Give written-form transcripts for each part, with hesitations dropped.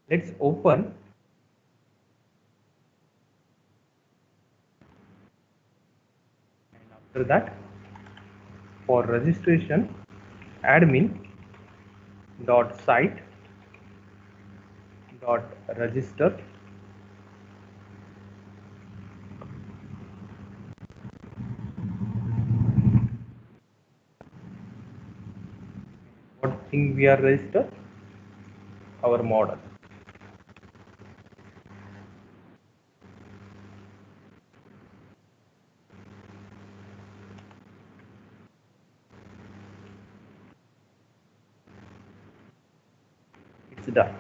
Let's open. And after that, for registration, admin dot site dot register. What thing we are registered? Our model. It's done.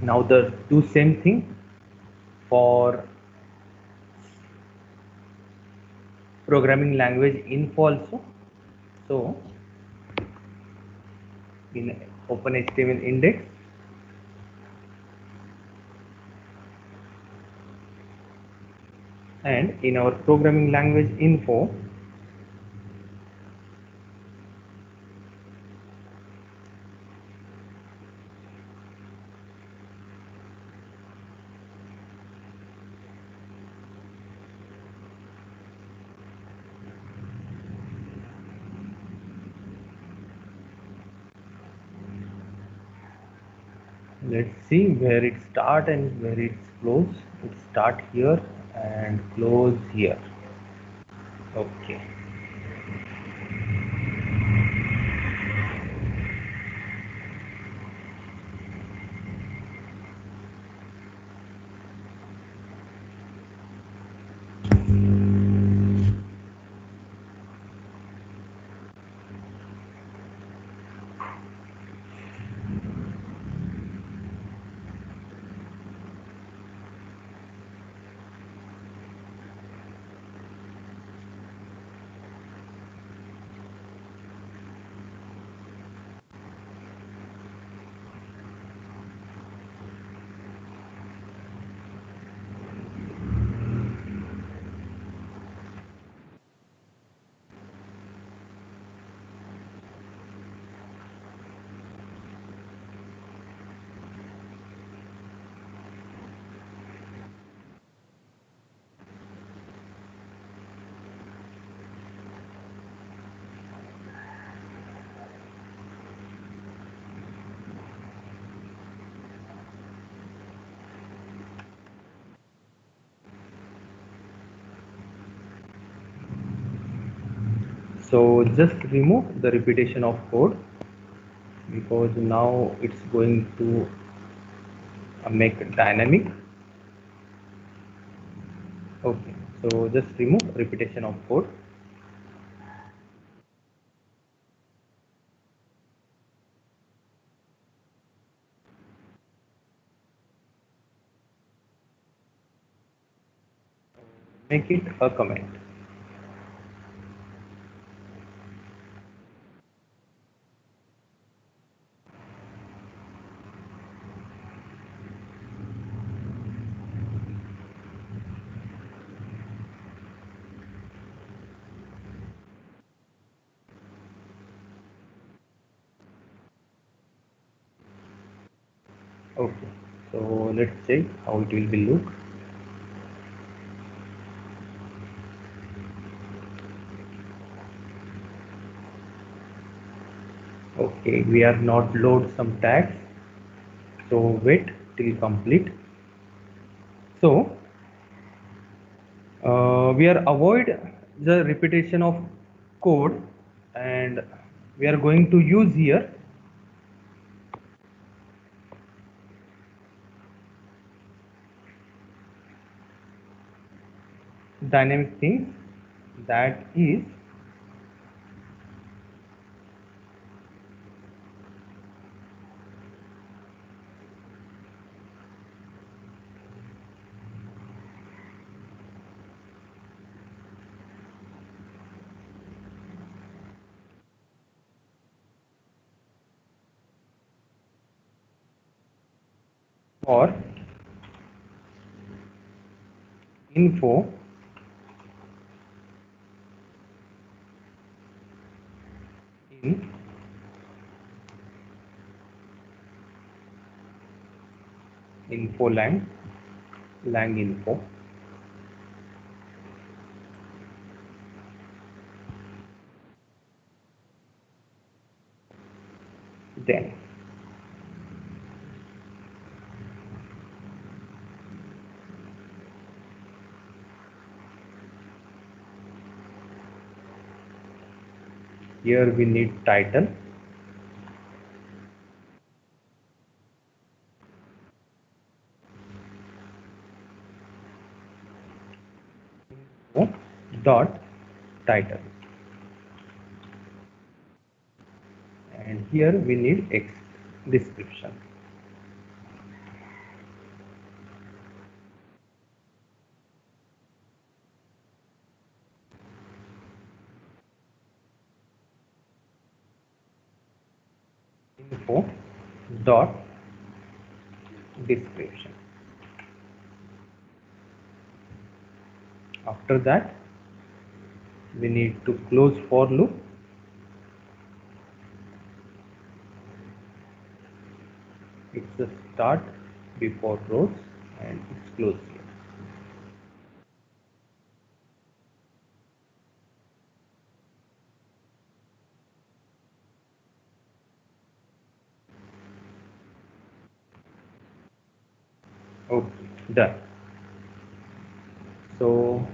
Now do same thing for programming language info also. So in open HTML index, and in our programming language info, let's see where it start and where it's close. It start here and close here. Okay. So just remove the repetition of code, because now it's going to make it dynamic. Okay, so just remove repetition of code. Make it a comment. Okay, so let's check how it will be look. Okay, we are not load some tags, so wait till complete. So we are avoid the repetition of code, and we are going to use here dynamic things, that is for info in info lang info, then here we need title, dot title, and here we need description. Info dot description. After that we need to close for loop. It's a start before rows and it's close here. Okay, done. So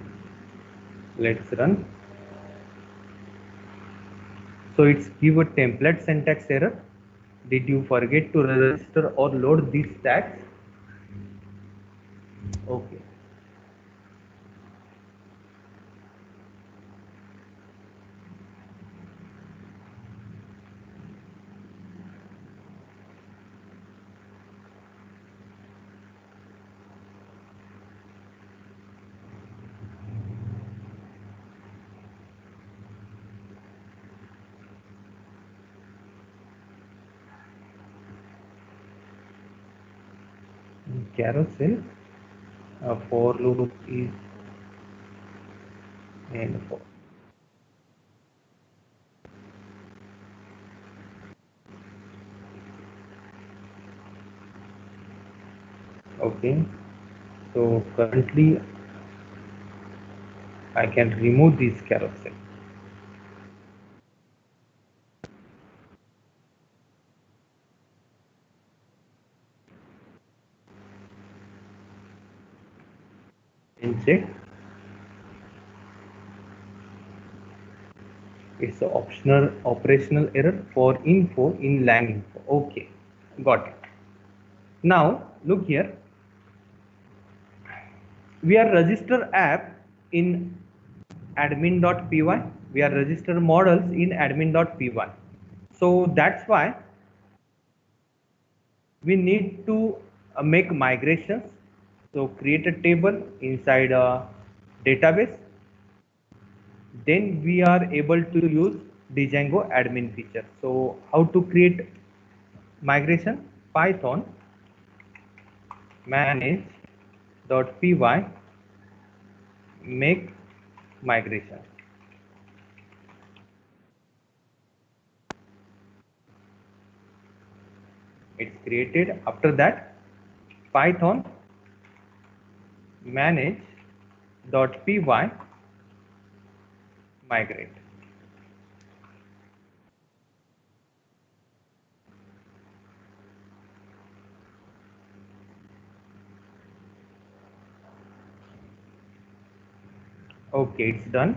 let's run. So it's give a template syntax error. Did you forget to register or load these tags? Okay. In carousel, for loop is and for. Okay. So currently I can remove this carousel. And check. It's an optional operational error for info in lang info. Okay, got it. Now look here. We are register app in admin.py. We are register models in admin.py. So that's why we need to make migrations. So create a table inside a database. Then we are able to use Django admin feature. So how to create migration? Python manage.py make migration. It's created. After that, Python manage.py migrate. Okay, it's done.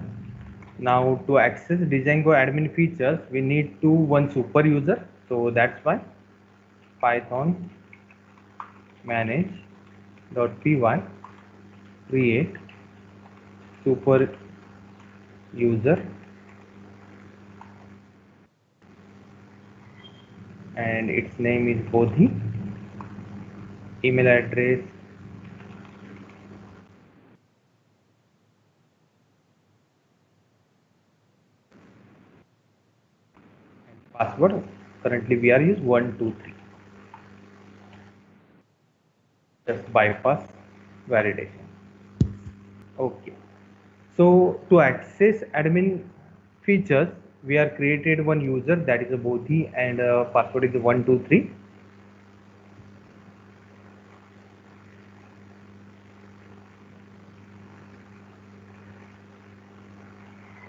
Now to access Django admin features, we need to one super user. So that's why Python manage.py create super user, and its name is Bodhi. Email address and password. Currently we are use 123. Just bypass validation. Okay. So to access admin features, we are created one user, that is a Bodhi, and password is 123.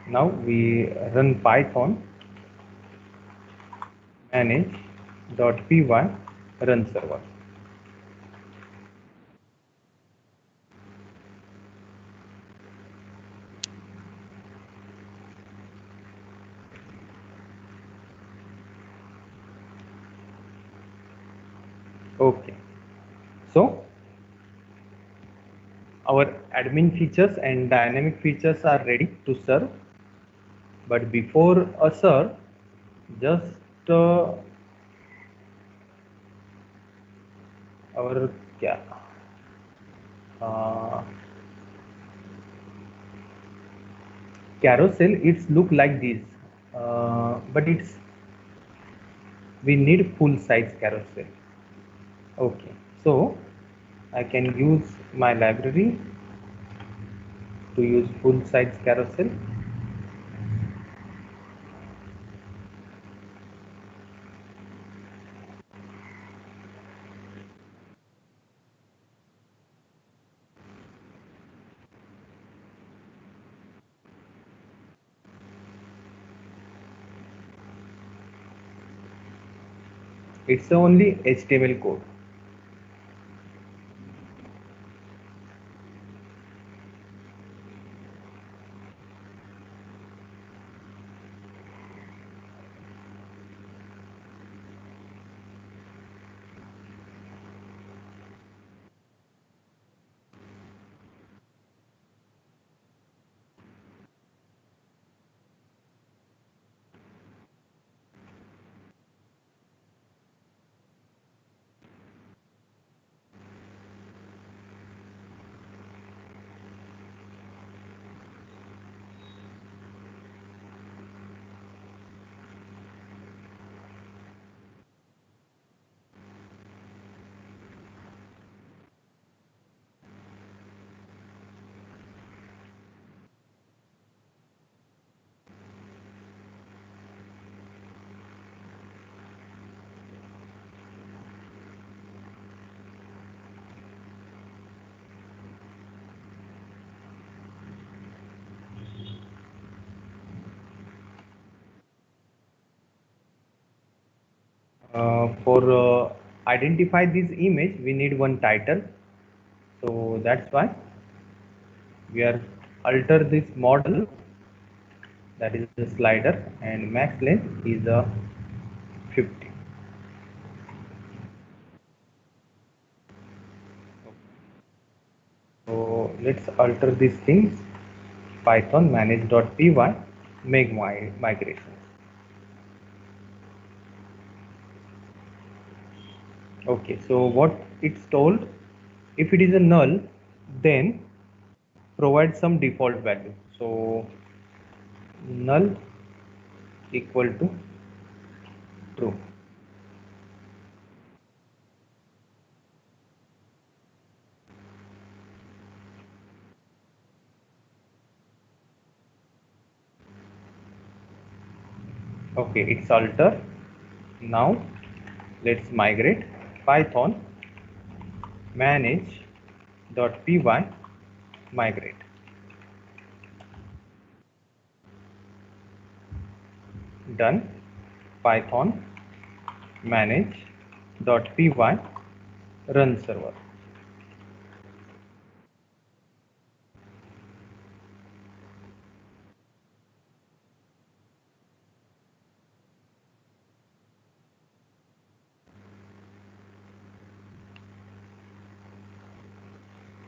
Now we run Python manage.py run server. Okay, so our admin features and dynamic features are ready to serve, but before a serve, just our क्या uh, carousel, it's look like this, but it's we need full size carousel. Okay, so I can use my library to use full size carousel. It's only HTML code. For identify this image, we need one title. So that's why we are alter this model, that is the slider, and max length is 50. So let's alter these things. Python manage.py make my migration. Okay, so what it's told, if it is a null, then provide some default value. So null equal to true. Okay, it's alter. Now let's migrate. Python manage.py migrate. Done. Python manage.py run server.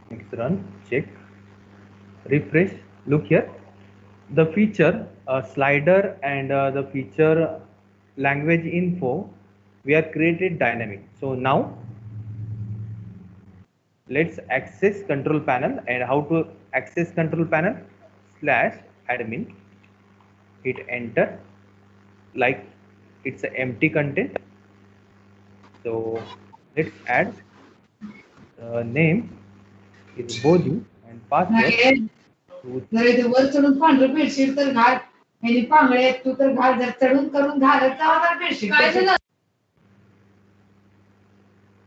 It's run, check, refresh. Look here, the feature slider and the feature language info, we are created dynamic. So now let's access control panel. And how to access control panel? Slash admin, hit enter, like it's an empty content. So let's add name is Bodhi and password. जर इथे वर चढून पांढरं bedsheet तर घाल हे पांगळे तू तर घाल जर चढून करून घालत जावा तर बेशी काय झालं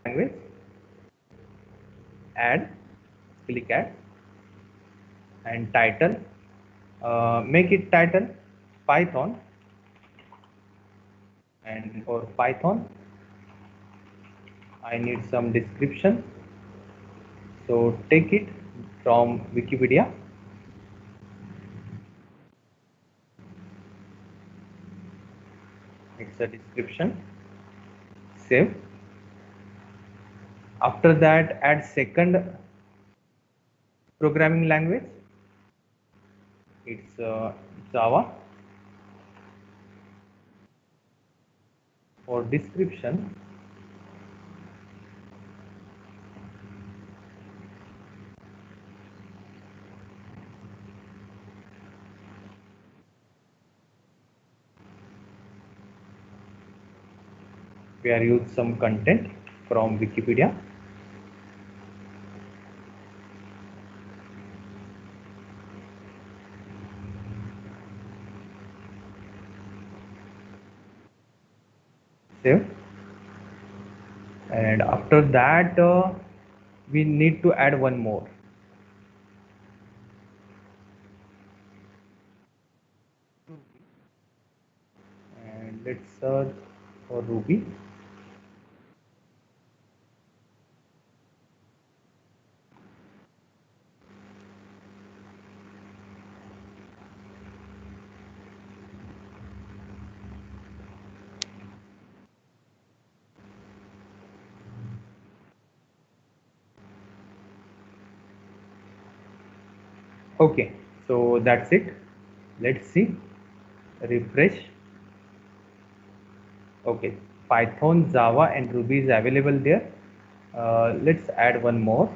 language, add, click add, and title, make it title Python, and for Python I need some description, so take it from Wikipedia. It's a description, save. After that, add second programming language. It's Java. For description, we are use some content from Wikipedia. Save. And after that, we need to add one more. And let's search for Ruby. Okay, so that's it. Let's see. Refresh. Okay, Python, Java, and Ruby is available there. Let's add one more.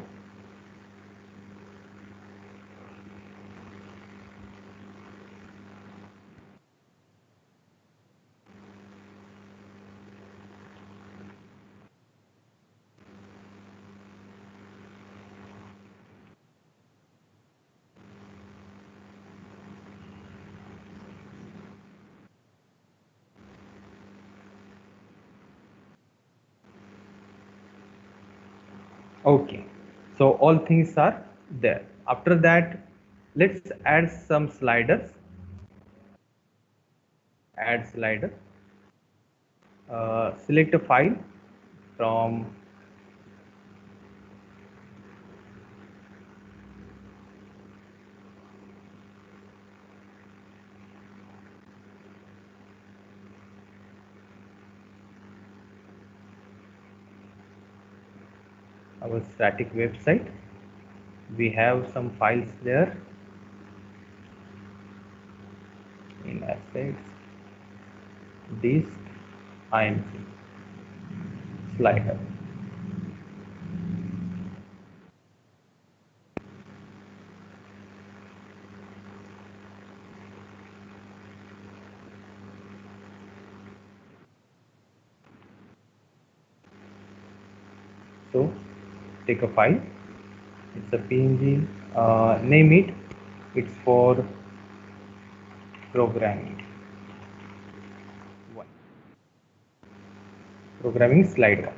Okay, so all things are there. After that, let's add some sliders. Add slider. Select a file from our static website. We have some files there in assets, disk, IMG, slider. So take a file, it's a PNG, name it, it's for programming one, programming slide one.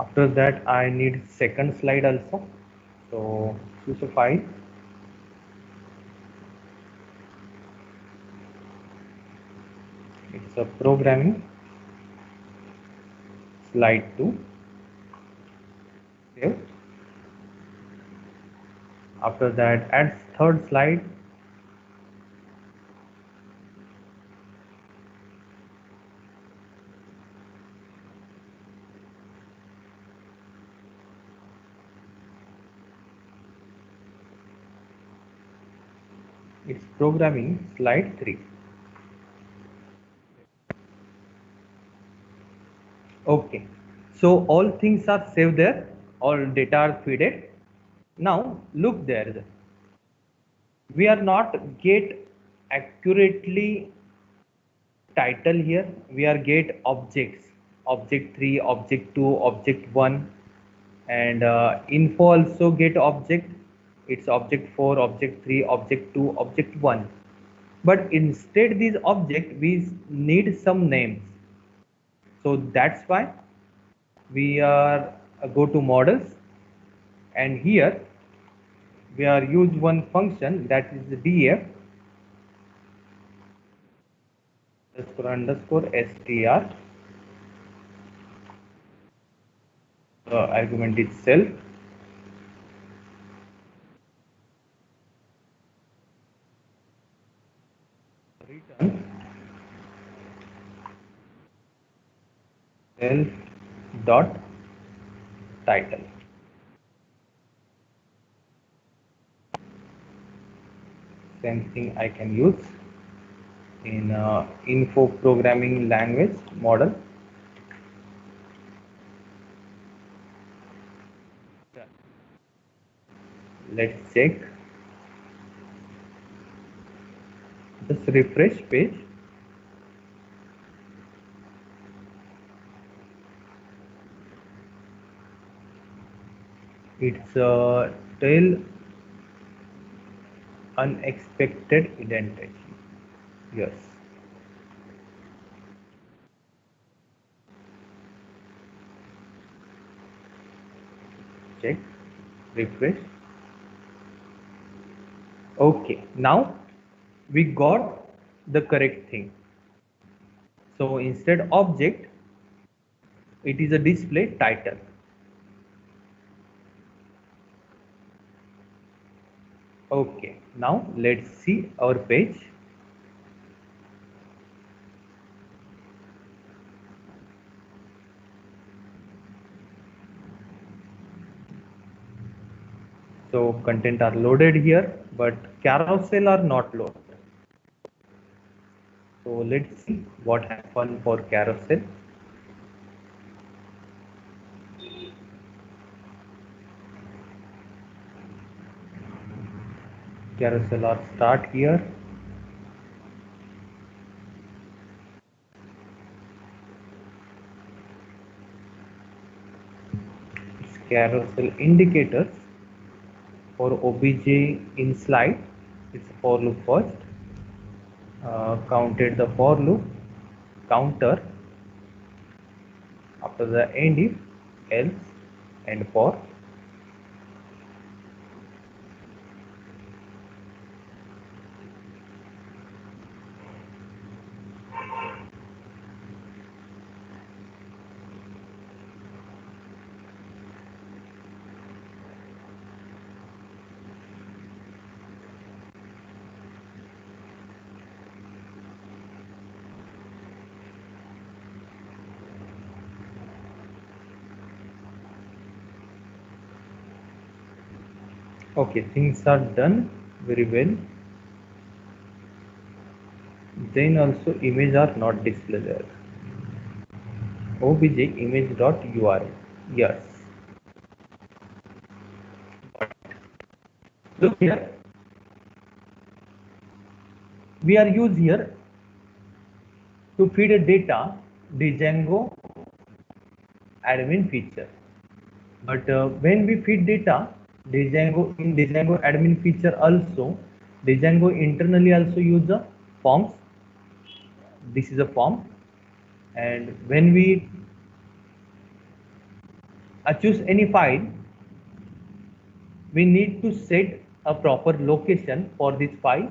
After that, I need second slide also. So choose a file. It's a programming slide 2. Save. After that, add third slide. It's programming slide 3. Okay, so all things are saved there, all data are fed. Now look there, we are not get accurately title here, we are get objects. object 3, object 2, object 1, and info also get object. It's object 4, object 3, object 2, object 1. But instead these object we need some names. So that's why we are go to models, and here we are use one function, that is df underscore str. Argument itself, return self dot title. Same thing I can use in info programming language model. Let's check. Just refresh page. It's tail unexpected indentation. Yes. Check. Refresh. Okay. Now we got the correct thing. So instead object, it is a display title. Okay. Now let's see our page. So content are loaded here, but carousel are not loaded. So let's see what happened for carousel. Carousel are start here. It's carousel indicators for obj in slide. It's for loop first. Counted the for loop counter after the end if, else, and for. Okay, things are done very well. Then also image are not displayed there. Obj image dot url. Yes. Look here. We are use here to feed a data the Django admin feature. But when we feed data, Django admin feature also, Django internally also use the forms. This is a form, and when we choose any file, we need to set a proper location for this file,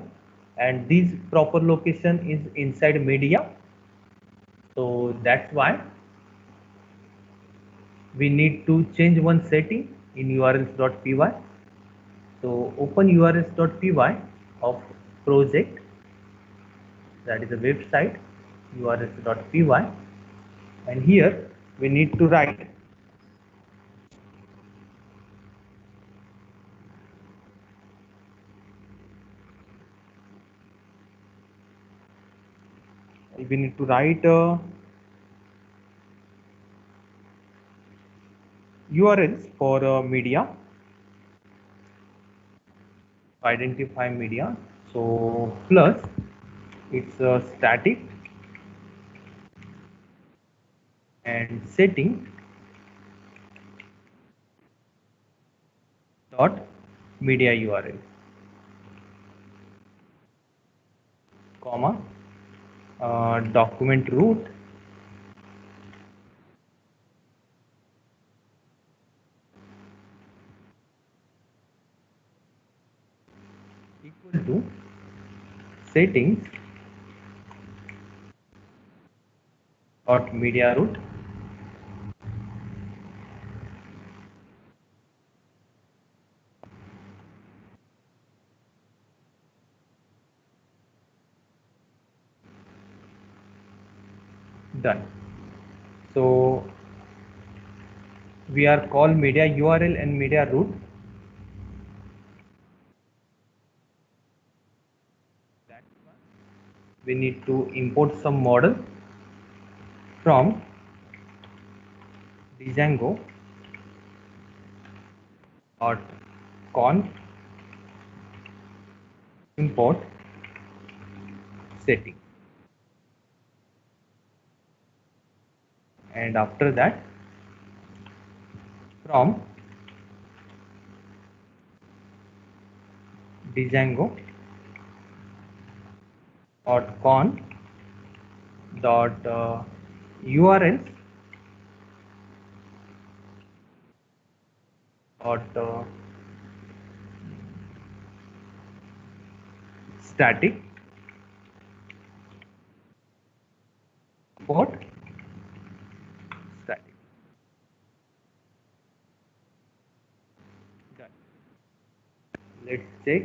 and this proper location is inside media. So that's why we need to change one setting in urls.py. So open urls.py of project, that is a website, urls.py, and here we need to write URLs for media, identify media. So plus it's static and setting dot media URL, comma, document root equal to settings dot media root done. So we are called media URL and media root. We need to import some model from Django dot conf import setting, and after that from Django dot conf dot URLs dot static import static. Done. Let's check.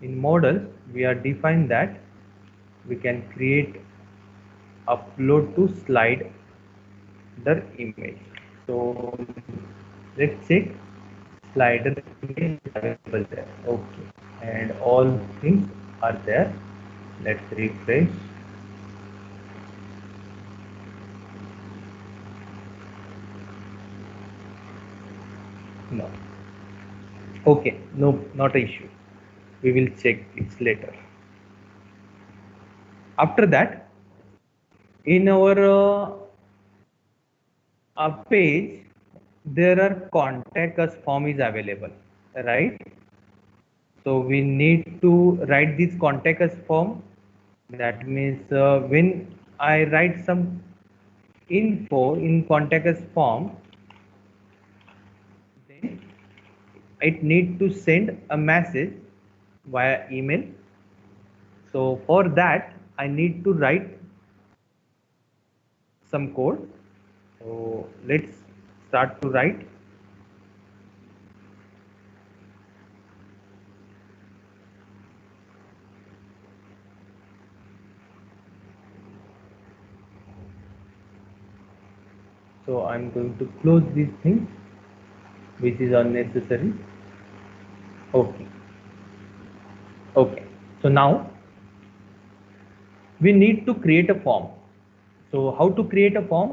In models we are defined that we can create upload to slide the image. So let's check slider image is available there. Okay, and all things are there. Let's refresh. No. Okay, no, not an issue. We will check it later. After that, in our page, there are contact us form is available, right? So we need to write this contact us form. That means when I write some info in contact us form, then it need to send a message via email. So for that, I need to write some code. So let's start to write. So I'm going to close these things which is unnecessary. Okay. Okay. So now we need to create a form. So how to create a form?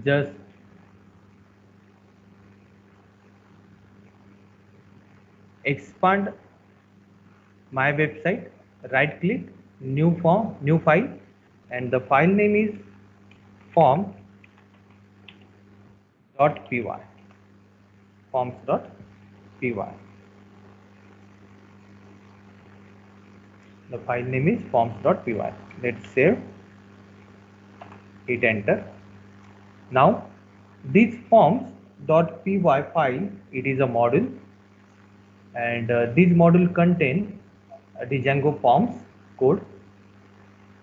Just expand my website, right click, new form, new file, and the file name is forms.py, forms.py. The file name is forms.py. Let's save, hit enter. Now this forms.py file, it is a module, and this module contain Django forms code.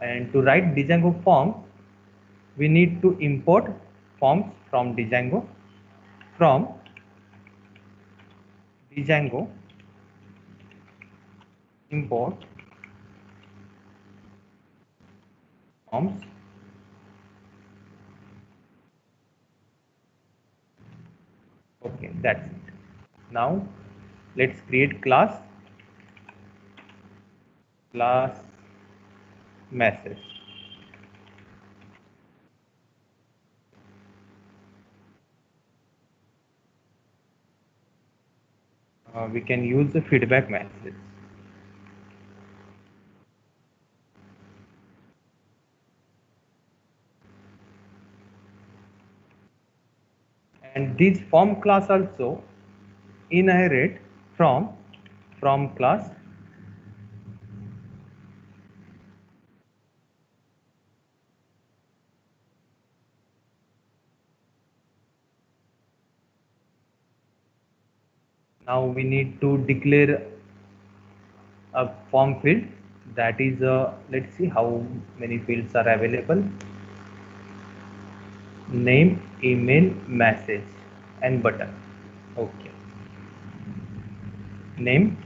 And to write Django form, we need to import forms from Django. From Django import forms. Okay, that's it. Now let's create class message. We can use the feedback message. And this form class also inherit from class. Now we need to declare a form field, that is let's see how many fields are available. Name, email, message, and button. Okay. Name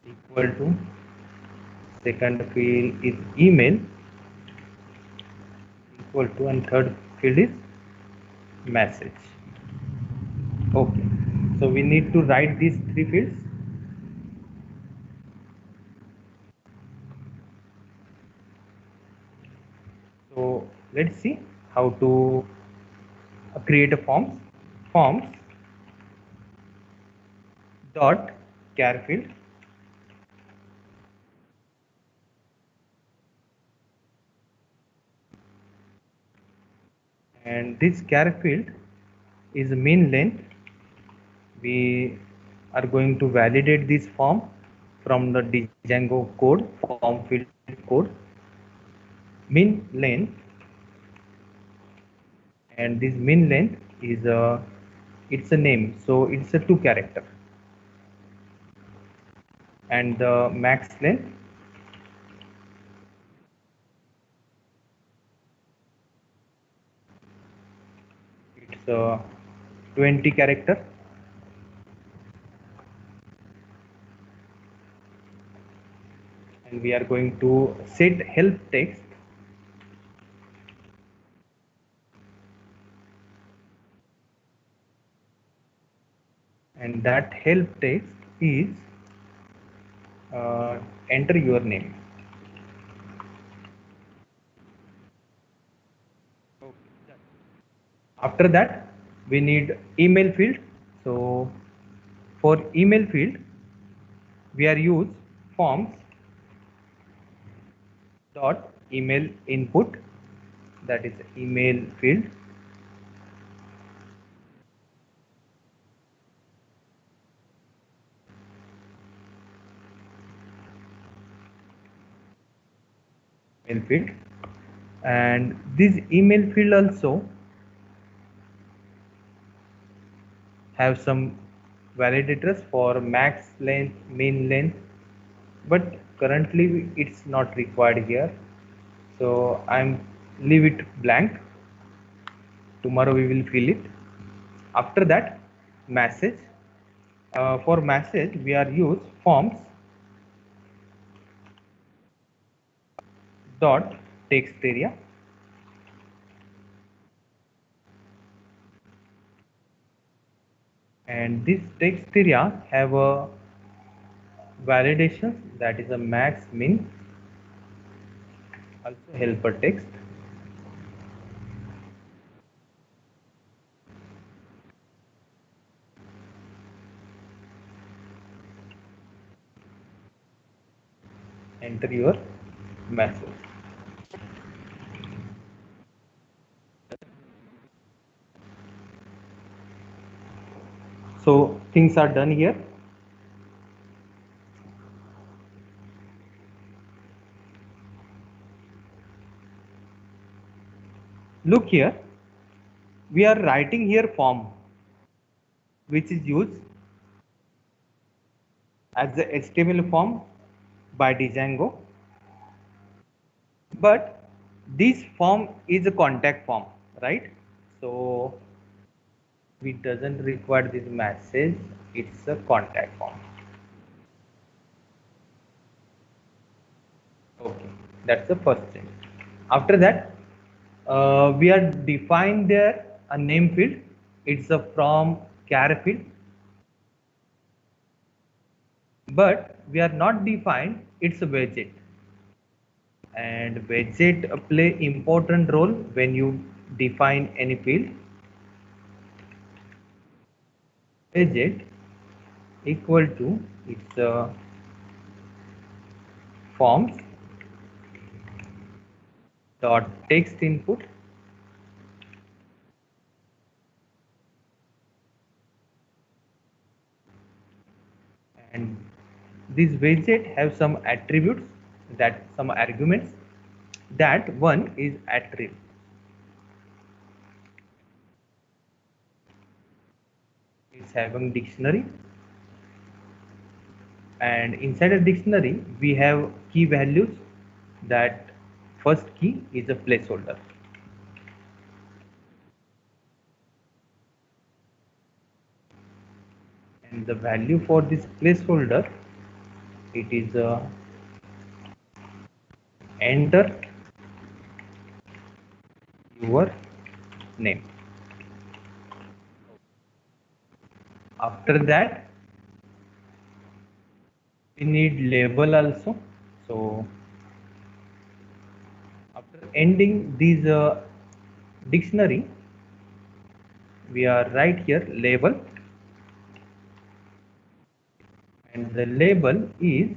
equal to, second field is email equal to, and third field is message. Okay. So we need to write these three fields. So let's see how to create a forms dot char field, and this char field is main length. We are going to validate this form from the Django code, form field code, min length, and this min length is it's a name, so it's a 2 character, and the max length, it's 20 character, and we are going to set help text, and that help text is enter your name. After that, we need email field. So for email field, we are use forms dot email input, that is email field, email field, and this email field also have some validators for max length, min length, but currently it's not required here, so I'm leave it blank. Tomorrow we will fill it. After that, message, for message we are use forms dot text area, and this text area have a validation, that is a max min, also helper text, enter your message. So things are done here. Look here, we are writing here form which is used as the HTML form by Django, but this form is a contact form, right? So we doesn't require this message, it's a contact form. Okay, that's the first thing. After that, we are defined there a name field, it's a from char field, but we are not defined it's a widget, and widget play important role when you define any field. Widget equal to, it's forms dot text input, These widget have some attributes, that some arguments, that one is attribute. It's having dictionary, and inside a dictionary we have key values. That first key is a placeholder, and the value for this placeholder, it is enter your name. After that we need label also. So after ending this dictionary, we are right here label, and the label is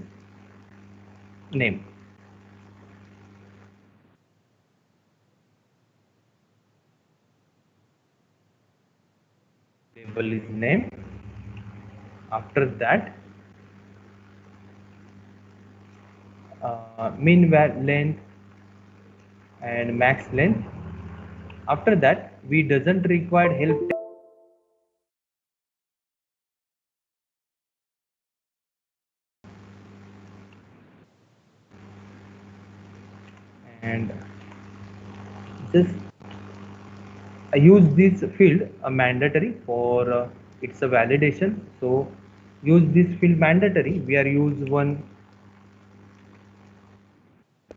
name. Label is name. After that, min length and max length. After that, we doesn't require help, and just use this field mandatory for it's a validation. So use this field mandatory. We are use one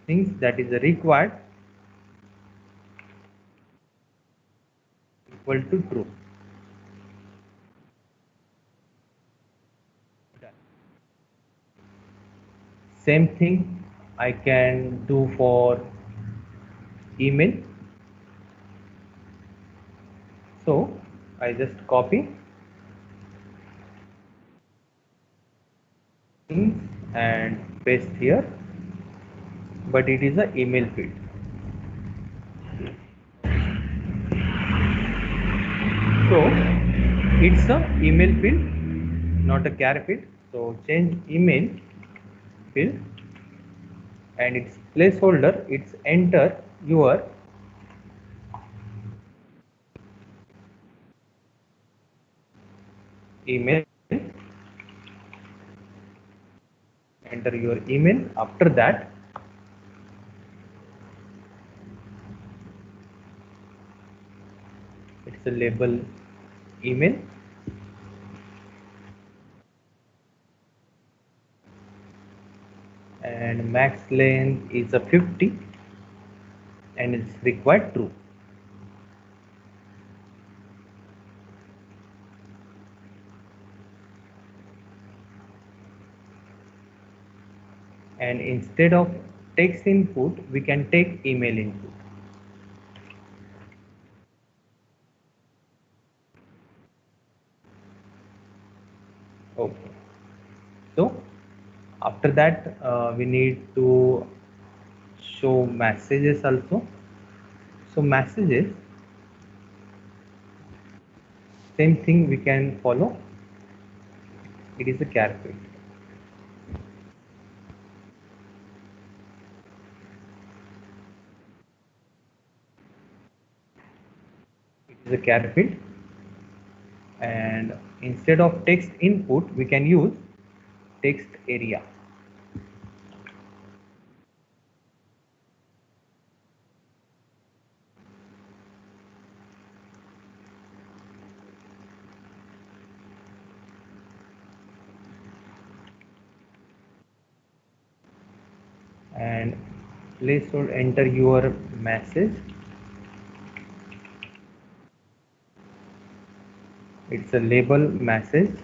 things that is required equal to true. Same thing I can do for email. So I just copy things and paste here, but it is a email field. So it's a email field, not a char field. So change email field, and its placeholder, it's enter your email, enter your email. After that, it's a label email, and max length is a 50, and it's required true. And instead of text input, we can take email input. Okay. So after that, we need to show messages also. So messages, same thing we can follow. It is a char field. It is a char field, and instead of text input, we can use text area. And please should enter your message. It's a label message,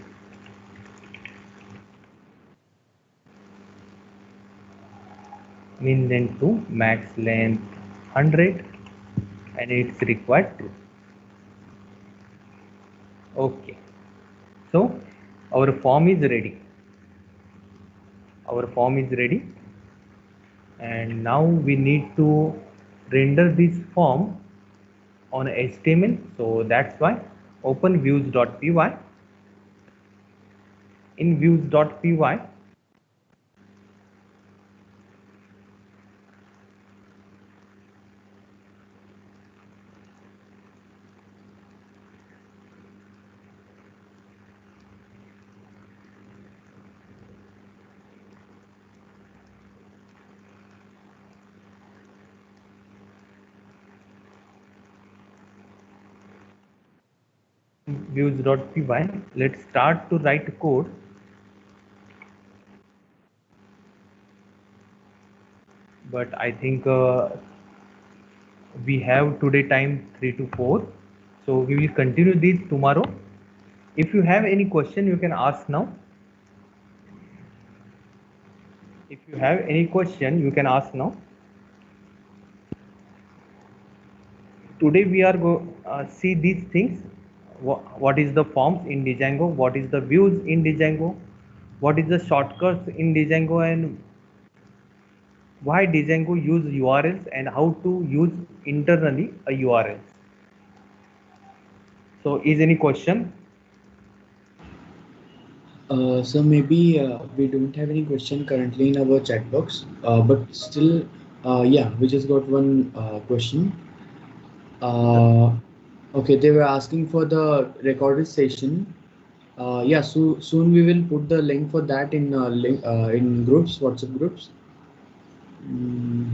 min length to max length 100, and it's required true. Okay, so our form is ready. Our form is ready, and now we need to render this form on HTML. So that's why open views.py. In views.py, views.py. Let's start to write code. But I think we have today time 3 to 4, so we will continue this tomorrow. If you have any question, you can ask now. If you have any question, you can ask now. Today we are going see these things. What is the forms in Django? What is the views in Django? What is the shortcuts in Django, and why Django use URLs, and how to use internally a URL. So is any question? So maybe we don't have any question currently in our chat box, but still, yeah, we just got one question. Okay, they were asking for the recorded session. Yeah, so soon we will put the link for that in in groups, WhatsApp groups. Mm,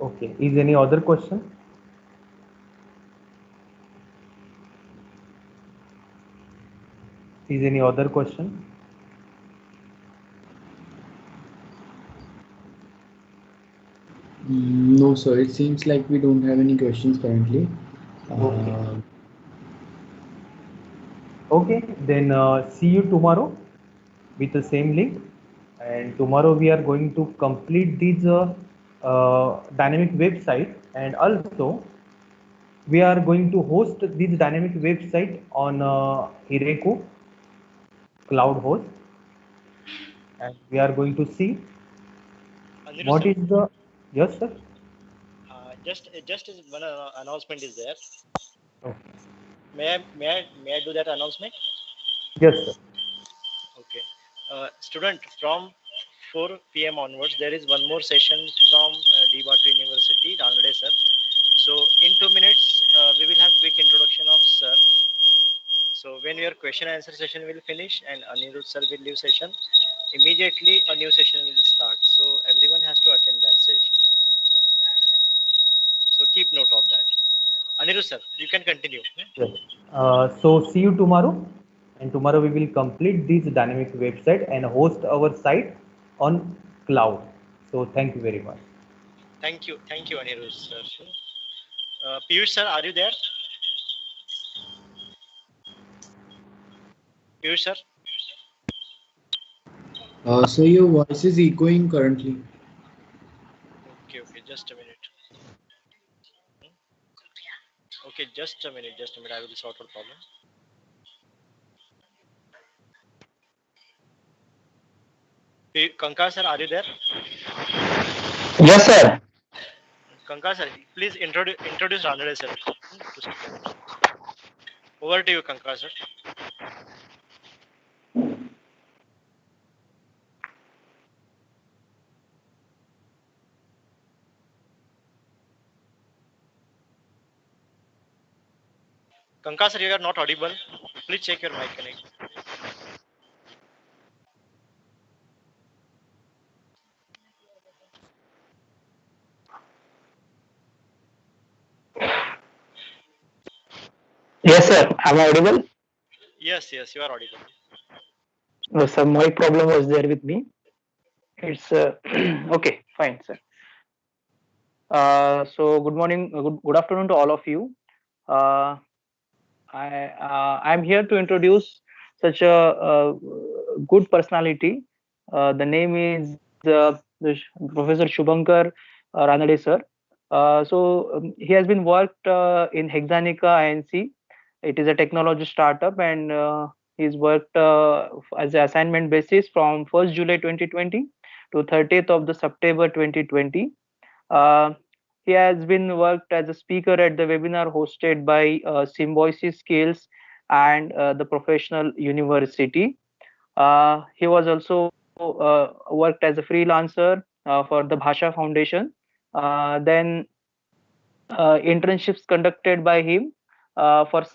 Okay. Is any other question? Is any other question? no, sir. It seems like we don't have any questions currently. Okay. Uh, Okay. Then see you tomorrow with the same link. And tomorrow we are going to complete this dynamic website, and also we are going to host this dynamic website on Heroku cloud host, and we are going to see Anirudh what sir, is the. Yes, sir. just is one announcement is there. Okay. May I do that announcement? Yes, sir. Okay. Student, from 4 p.m. onwards, there is one more session from Debatu University, Ranade sir. So in 2 minutes, we will have quick introduction of sir. So when your question answer session will finish and Anirudh sir will leave session, immediately a new session will start. So everyone has to attend that session. So keep note of that. Anirudh sir, you can continue. Yes. So see you tomorrow, and tomorrow we will complete this dynamic website and host our site on cloud. So thank you very much. Thank you, Anirudh sir. Piyush sir, are you there? Piyush sir. so your voice is echoing currently. Okay, just a minute. Okay, just a minute. I will sort out problem. Kankar sir, are you there? Yes, sir. Kankar sir, please introduce Ranade sir. Over to you, Kankar sir. Kankar sir, you are not audible. Please check your mic connect. Yes, sir. Am I audible? Yes, you are audible. No, sir. My problem was there with me. It's okay. Fine, sir. So good morning, good afternoon to all of you. Uh, I'm here to introduce such a good personality. The name is Professor Shubhankar Ranade, sir. He has been worked in Hexanica INC. It is a technology startup, and he's worked as an assignment basis from 1st July 2020 to 30th of the September 2020. Uh, he has been worked as a speaker at the webinar hosted by Symbiosis Skills and the Professional University. He was also worked as a freelancer for the Bhasha Foundation. Then internships conducted by him for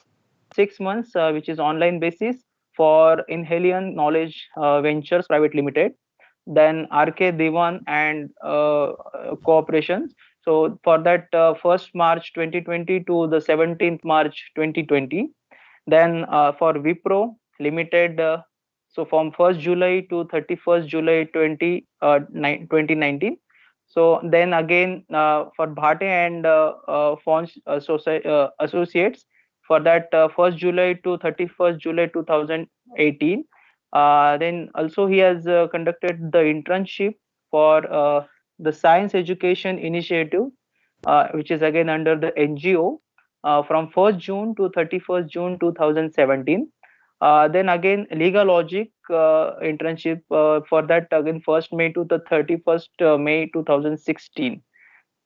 6 months, which is online basis for Inhalion Knowledge Ventures Private Limited. then RK Diwan and cooperations. So for that 1st March 2020 to the 17th March 2020. Then for Wipro Limited, so from 1st July to 31st July 2019. So then again for Bhate and Fons Associates, for that 1st July to 31st July 2018. Then also he has conducted the internship for the Science Education Initiative, which is again under the NGO, from 1st June to 31st June 2017. Then again Legal Logic internship, for that again 1st May to the 31st May 2016.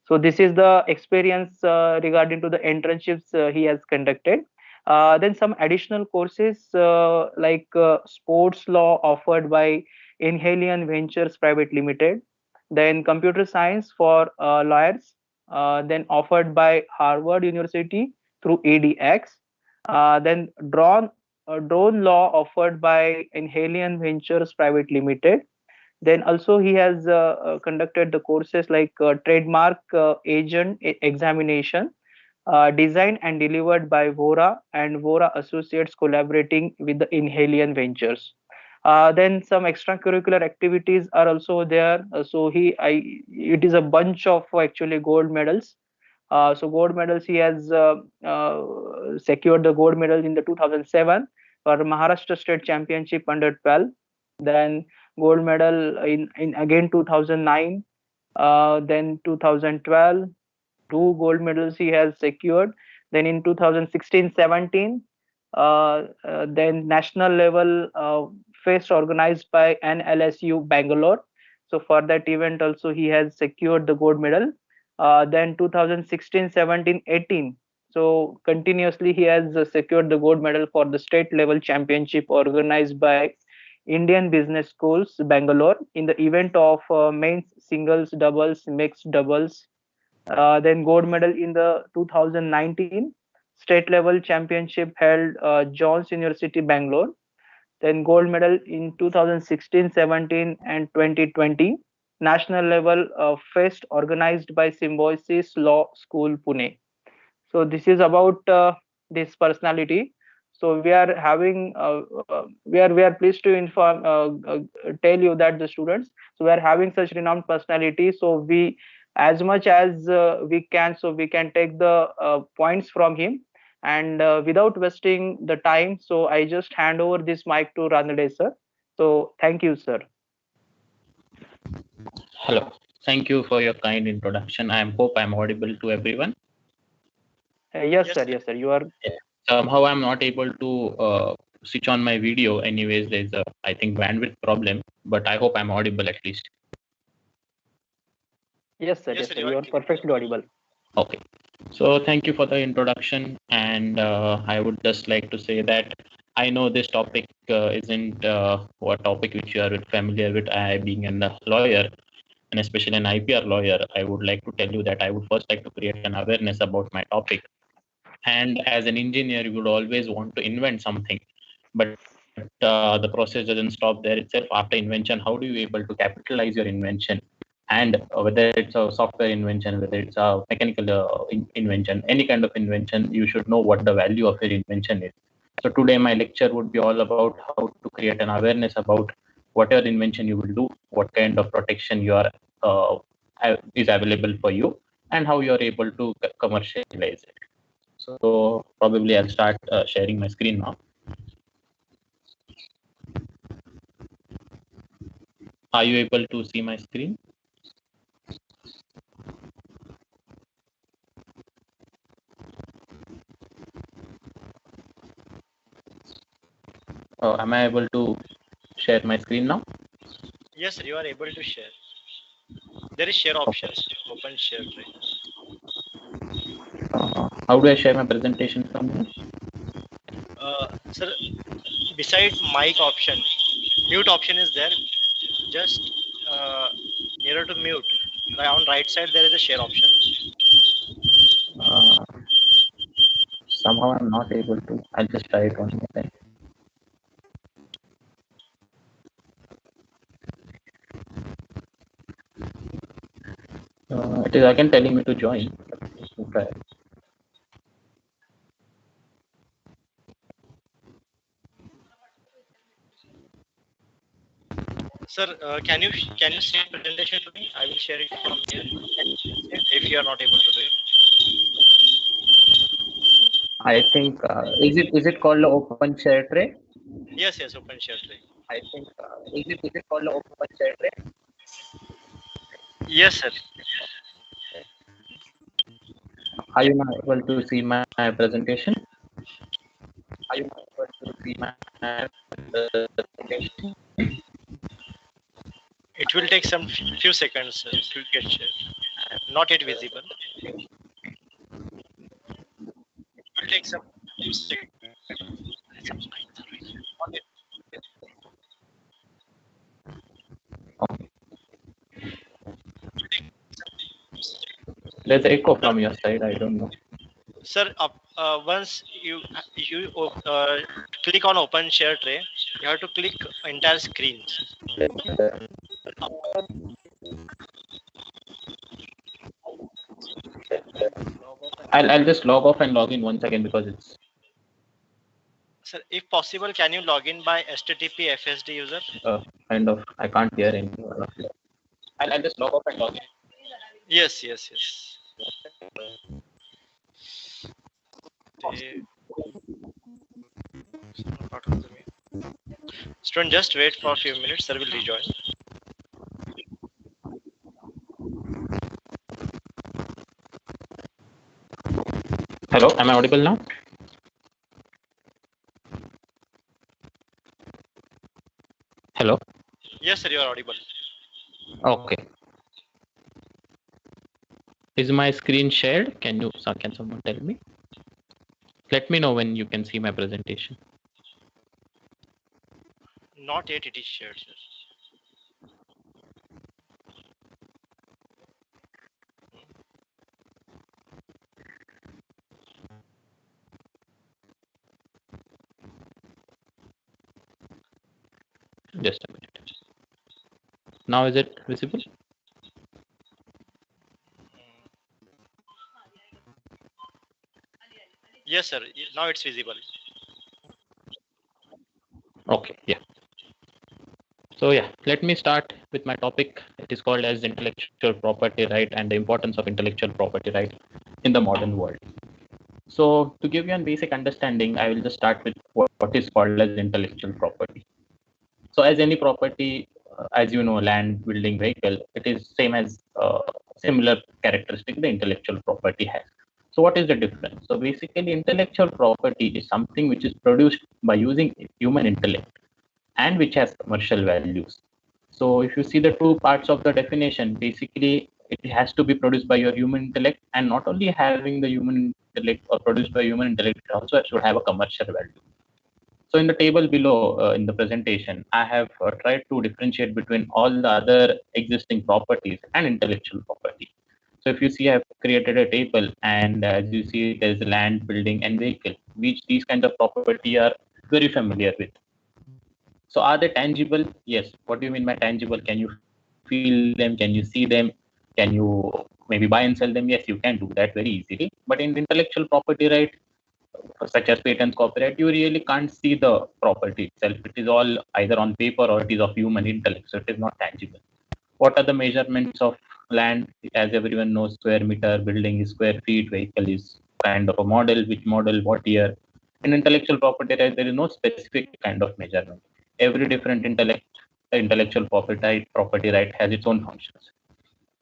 So this is the experience regarding to the internships he has conducted. Then some additional courses like sports law offered by Inhalion Ventures Private Limited, then computer science for lawyers, then offered by Harvard University through ADX, then drone law offered by Inhalion Ventures Private Limited. Then also he has conducted the courses like trademark agent examination, designed and delivered by Vora and Vora Associates collaborating with the Inhalion Ventures. Then some extracurricular activities are also there. It is a bunch of actually gold medals. So gold medals he has secured the gold medal in the 2007 for Maharashtra State Championship under 12. Then gold medal in again 2009, then 2012, two gold medals he has secured. Then in 2016-17, then national level fest organized by NLSU Bangalore. So for that event also he has secured the gold medal. Then 2016, 17, 18. So continuously he has secured the gold medal for the state level championship organized by Indian Business Schools Bangalore in the event of men's singles, doubles, mixed doubles. Then gold medal in the 2019 state level championship held Jones University Bangalore. Then gold medal in 2016, 17, and 2020 national level fest organized by Symbiosis Law School Pune. So this is about this personality. So we are having we are pleased to inform tell you that the students, so we are having such renowned personality. So we, as much as we can, so we can take the points from him, and without wasting the time, so I just hand over this mic to Ranade sir. So thank you sir. Hello. Thank you for your kind introduction. I hope I'm audible to everyone. Yes sir, yes sir, you are. Somehow I'm not able to switch on my video. Anyways, there's a, I think, bandwidth problem, but I hope I'm audible at least. Yes sir, yes sir, you are perfectly audible. Okay. So thank you for the introduction, and I would just like to say that I know this topic isn't what topic which you are familiar with. I being a lawyer, and especially an IPR lawyer, I would like to tell you that I would first like to create an awareness about my topic. And as an engineer, you would always want to invent something, but the process doesn't stop there itself. After invention, how do you able to capitalize your invention? And whether it's a software invention, whether it's a mechanical invention, any kind of invention, you should know what the value of your invention is. So today my lecture would be all about how to create an awareness about whatever invention you will do, what kind of protection you are is available for you, and how you are able to commercialize it. So probably I'll start sharing my screen now. Are you able to see my screen? Am I able to share my screen now? Yes, sir, you are able to share. There is share options. Open share. How do I share my presentation from here? Sir, beside mic option, mute option is there. Just nearer to mute. On right side there is a share option. Somehow I'm not able to. I'll just try it one more time. It is again telling me to join. Okay. Sir, can you share presentation to me? I will share it from here if you are not able to do it. I think is it called open share tray? Yes, yes, open share tray. I think is it called open share tray? Yes, sir. Are you not able to see my presentation? Are you not able to see my presentation? It will take some few seconds to get share. Not yet visible. It will take some few seconds. There's echo from your side. I don't know. Sir, once you click on open share tray, you have to click entire screen. I'll just log off and log in once again because it's Sir, if possible, can you log in by HTTP FSD user? kind of I can't hear any. I'll just log off and log in. Yes, yes, yes. Student, just wait for a few minutes. Sir will rejoin. Hello, am I audible now? Hello. Yes, sir, you are audible. Okay. Is my screen shared? Can someone tell me? Let me know when you can see my presentation. Not yet it is shared, sir. Just a minute. Now is it visible? Yes, sir. Now it's visible. Okay, yeah. So yeah, let me start with my topic. It is called as intellectual property right and the importance of intellectual property right in the modern world. So to give you a basic understanding, I will just start with what is called as intellectual property. So as any property, as you know, land, building, vehicle, it is same as similar characteristic the intellectual property has. So what is the difference? So basically, intellectual property is something which is produced by using human intellect and which has commercial values. So if you see the two parts of the definition, basically it has to be produced by your human intellect, and not only having the human intellect or produced by human intellect, it also should have a commercial value. So in the table below in the presentation, I have tried to differentiate between all the other existing properties and intellectual property. So if you see, I've created a table, and as you see, there's land, building, and vehicle, which these kinds of property are very familiar with. So are they tangible? Yes. What do you mean by tangible? Can you feel them? Can you see them? Can you maybe buy and sell them? Yes, you can do that very easily. But in intellectual property right, such as patents, copyright, you really can't see the property itself. It is all either on paper or it is of human intellect, so it is not tangible. What are the measurements of land? As everyone knows, square meter, building is square feet, vehicle is kind of a model, which model, what year. In intellectual property right, there is no specific kind of measurement. Every different intellectual property right has its own functions.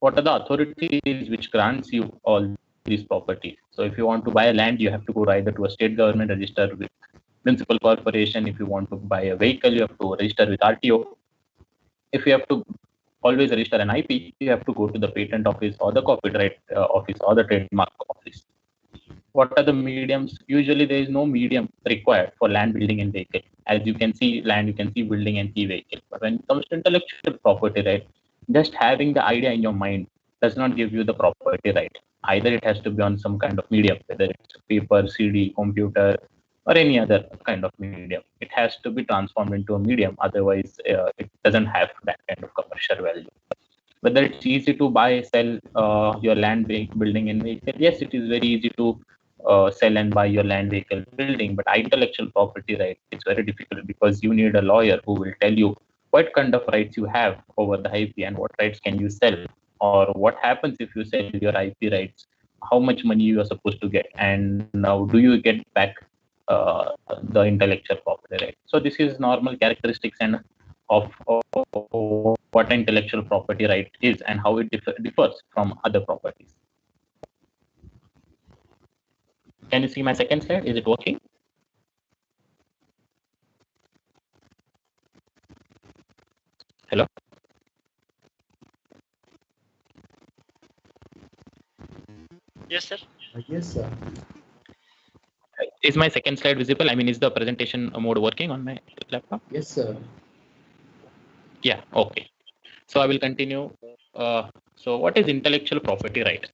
What are the authorities which grants you all these properties? So if you want to buy a land, you have to go either to a state government, register with municipal corporation. If you want to buy a vehicle, you have to register with RTO. If you have to always register an IP, you have to go to the patent office or the copyright office or the trademark office. What are the mediums? Usually there is no medium required for land, building, and vehicle. As you can see land, you can see building and see vehicle. But when it comes to intellectual property right, just having the idea in your mind does not give you the property right. Either it has to be on some kind of medium, whether it's paper, CD, computer, or any other kind of medium. It has to be transformed into a medium. Otherwise, it doesn't have that kind of commercial value. Whether it's easy to buy, sell your land, building, and vehicle. Yes, it is very easy to sell and buy your land, vehicle, building. But intellectual property right, it's very difficult because you need a lawyer who will tell you what kind of rights you have over the IP and what rights can you sell, or what happens if you sell your IP rights, how much money you are supposed to get, and now do you get back the intellectual property right. So this is normal characteristics and of what intellectual property right is and how it differs from other properties. Can you see my second slide? Is it working? Hello? Yes, sir. Yes, sir. Is my second slide visible? I mean, is the presentation mode working on my laptop? Yes, sir. Yeah, okay. So I will continue. So what is intellectual property right?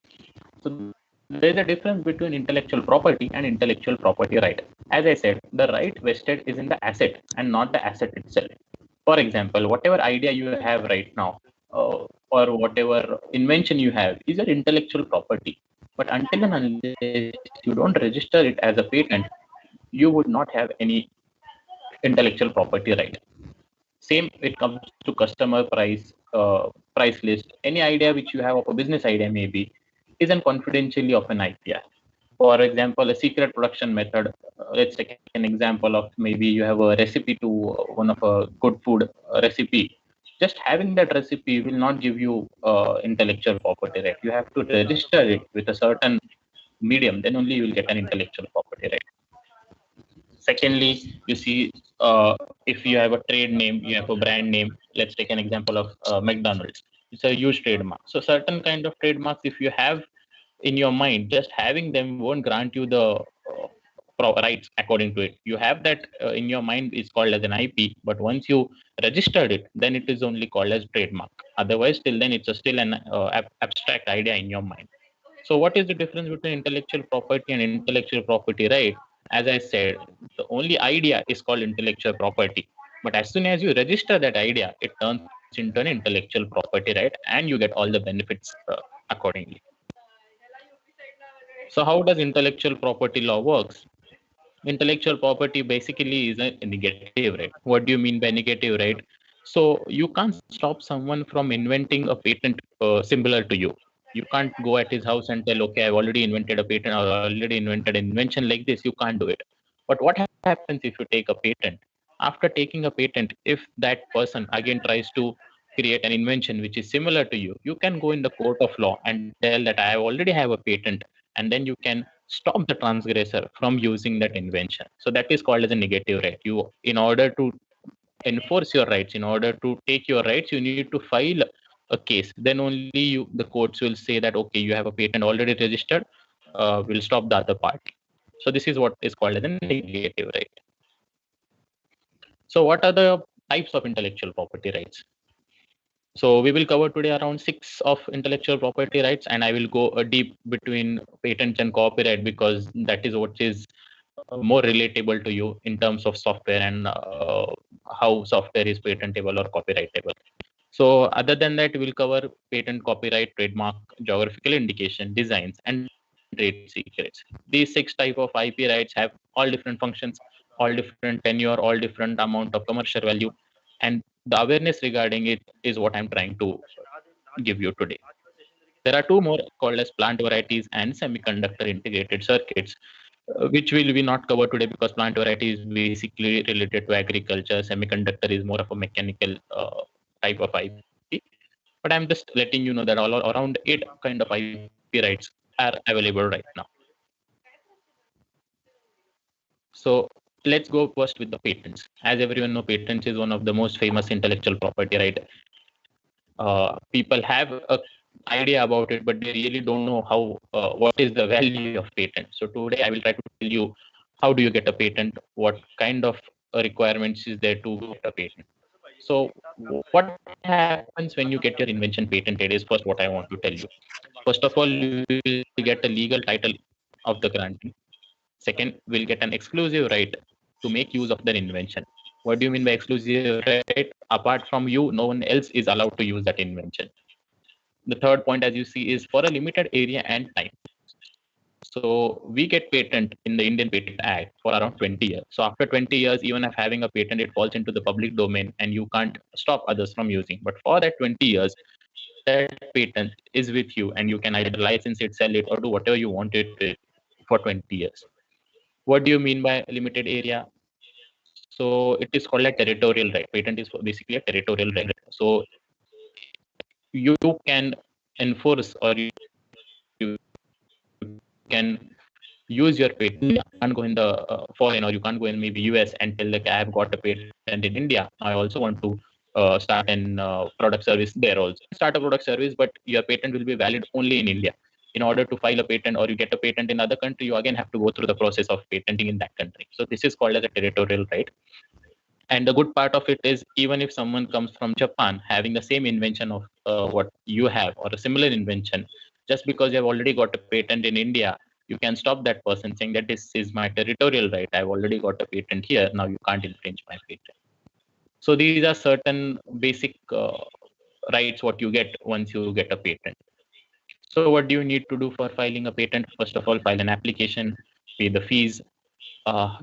So there is a difference between intellectual property and intellectual property right. As I said, the right vested is in the asset and not the asset itself. For example, whatever idea you have right now, or whatever invention you have is your intellectual property. But until and unless you don't register it as a patent, you would not have any intellectual property right. Same it comes to customer price list. Any idea which you have of a business idea maybe isn't confidentially of an IPR. For example, a secret production method. Let's take an example of maybe you have a recipe to one of a good food recipe. Just having that recipe will not give you intellectual property right. You have to register it with a certain medium, then only you will get an intellectual property right. Secondly, you see, if you have a trade name, you have a brand name. Let's take an example of McDonald's. It's a huge trademark. So certain kind of trademarks, if you have in your mind, just having them won't grant you the rights according to it. You have that in your mind is called as an IP, but once you registered it, then it is only called as trademark. Otherwise, till then it's still an abstract idea in your mind. So what is the difference between intellectual property and intellectual property right? As I said, the only idea is called intellectual property. But as soon as you register that idea, it turns into an intellectual property right, and you get all the benefits accordingly. So how does intellectual property law works? Intellectual property basically is a negative right. What do you mean by negative right? So you can't stop someone from inventing a patent similar to you. You can't go at his house and tell, okay, I've already invented a patent or already invented an invention like this. You can't do it. But what happens if you take a patent? After taking a patent, if that person again tries to create an invention which is similar to you can go in the court of law and tell that I already have a patent, and then you can stop the transgressor from using that invention. So that is called as a negative right. You, in order to enforce your rights, in order to take your rights, you need to file a case. Then only the courts will say that okay, you have a patent already registered. We'll stop the other party. So this is what is called as a negative right. So what are the types of intellectual property rights? So we will cover today around 6 of intellectual property rights, and I will go deep between patents and copyright because that is what is more relatable to you in terms of software and how software is patentable or copyrightable. So other than that, we will cover patent, copyright, trademark, geographical indication, designs, and trade secrets. These 6 type of IP rights have all different functions, all different tenure, all different amount of commercial value, and the awareness regarding it is what I'm trying to give you today. There are 2 more called as plant varieties and semiconductor integrated circuits, which will we not cover today because plant variety is basically related to agriculture. Semiconductor is more of a mechanical type of IP. But I'm just letting you know that all around 8 kind of IP rights are available right now. So let's go first with the patents. As everyone know, patents is one of the most famous intellectual property right. People have a idea about it, but they really don't know how what is the value of patent. So today I will try to tell you how do you get a patent, what kind of requirements is there to get a patent. So what happens when you get your invention patented is first what I want to tell you. First of all, you will get a legal title of the granting. Second, we'll get an exclusive right to make use of their invention. What do you mean by exclusive right? Apart from you, no one else is allowed to use that invention. The third point, as you see, is for a limited area and time. So we get patent in the Indian Patent Act for around 20 years. So after 20 years, even if having a patent, it falls into the public domain and you can't stop others from using. But for that 20 years, that patent is with you and you can either license it, sell it, or do whatever you want it with for 20 years. What do you mean by limited area? So it is called a territorial right. Patent is basically a territorial right. So you can enforce or you can use your patent. You can't go in the foreign, or you can't go in maybe US and tell like I have got a patent in India. I also want to start an product service there also. Start a product service, but your patent will be valid only in India. In order to file a patent or you get a patent in other country, you again have to go through the process of patenting in that country. So this is called as a territorial right. And the good part of it is, even if someone comes from Japan having the same invention of what you have or a similar invention, just because you have already got a patent in India, you can stop that person saying that this is my territorial right. I've already got a patent here. Now you can't infringe my patent. So these are certain basic rights what you get once you get a patent. So what do you need to do for filing a patent? First of all, file an application, pay the fees,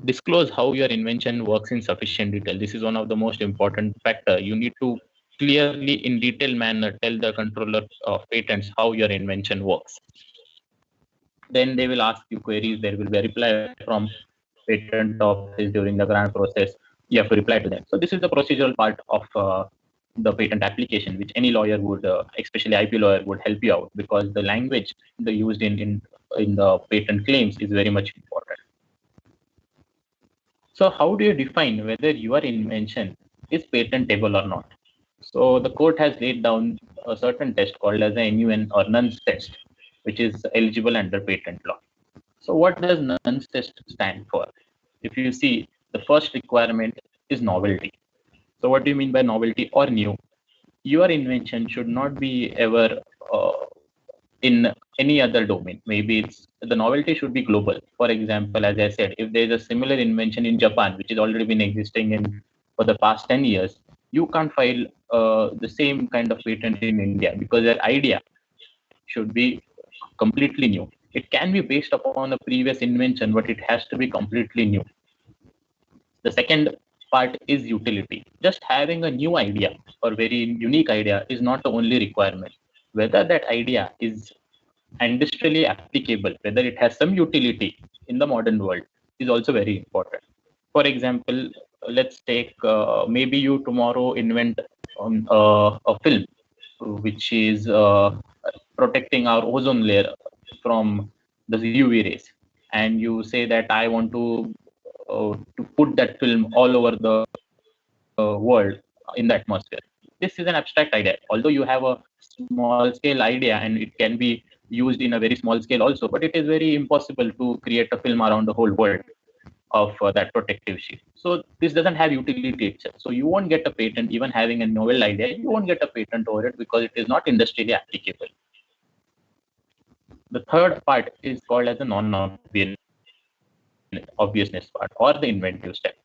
disclose how your invention works in sufficient detail. This is one of the most important factor. You need to clearly, in detailed manner, tell the controller of patents how your invention works. Then they will ask you queries. There will be a reply from patent office during the grant process. You have to reply to them. So this is the procedural part of the patent application, which any lawyer would, especially IP lawyer, would help you out, because the language they used in the patent claims is very much important. So how do you define whether your invention is patentable or not? So the court has laid down a certain test called as a NUN or nuns test, which is eligible under patent law. So what does nuns test stand for? If you see, the first requirement is novelty. So what do you mean by novelty or new? Your invention should not be ever in any other domain. Maybe it's the novelty should be global. For example, as I said, if there's a similar invention in Japan, which has already been existing in for the past 10 years, you can't file the same kind of patent in India, because that idea should be completely new. It can be based upon a previous invention, but it has to be completely new. The second part is utility. Just having a new idea or very unique idea is not the only requirement. Whether that idea is industrially applicable, whether it has some utility in the modern world, is also very important. For example, let's take maybe you tomorrow invent a film which is protecting our ozone layer from the UV rays, and you say that I want to put that film all over the world in the atmosphere. This is an abstract idea. Although you have a small scale idea and it can be used in a very small scale also, but it is very impossible to create a film around the whole world of that protective sheet. So this doesn't have utility itself. So you won't get a patent even having a novel idea. You won't get a patent over it because it is not industrially applicable. The third part is called as the non-obviousness part or the inventive step.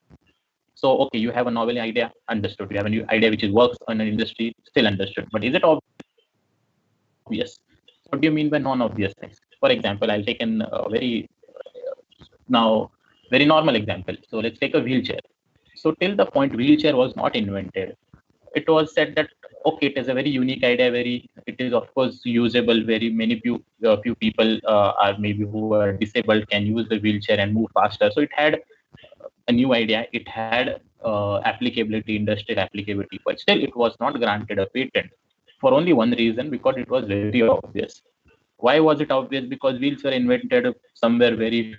So, okay, you have a novel idea, understood. You have a new idea which works on an industry, still understood. But is it obvious? What do you mean by non-obvious things? For example, I'll take an very normal example. So let's take a wheelchair. So till the point wheelchair was not invented, it was said that okay, it is a very unique idea. It is of course usable. Very many few people are maybe who are disabled can use the wheelchair and move faster. So it had a new idea. It had applicability, industrial applicability, but still it was not granted a patent for only one reason, because it was very obvious. Why was it obvious? Because wheels were invented somewhere very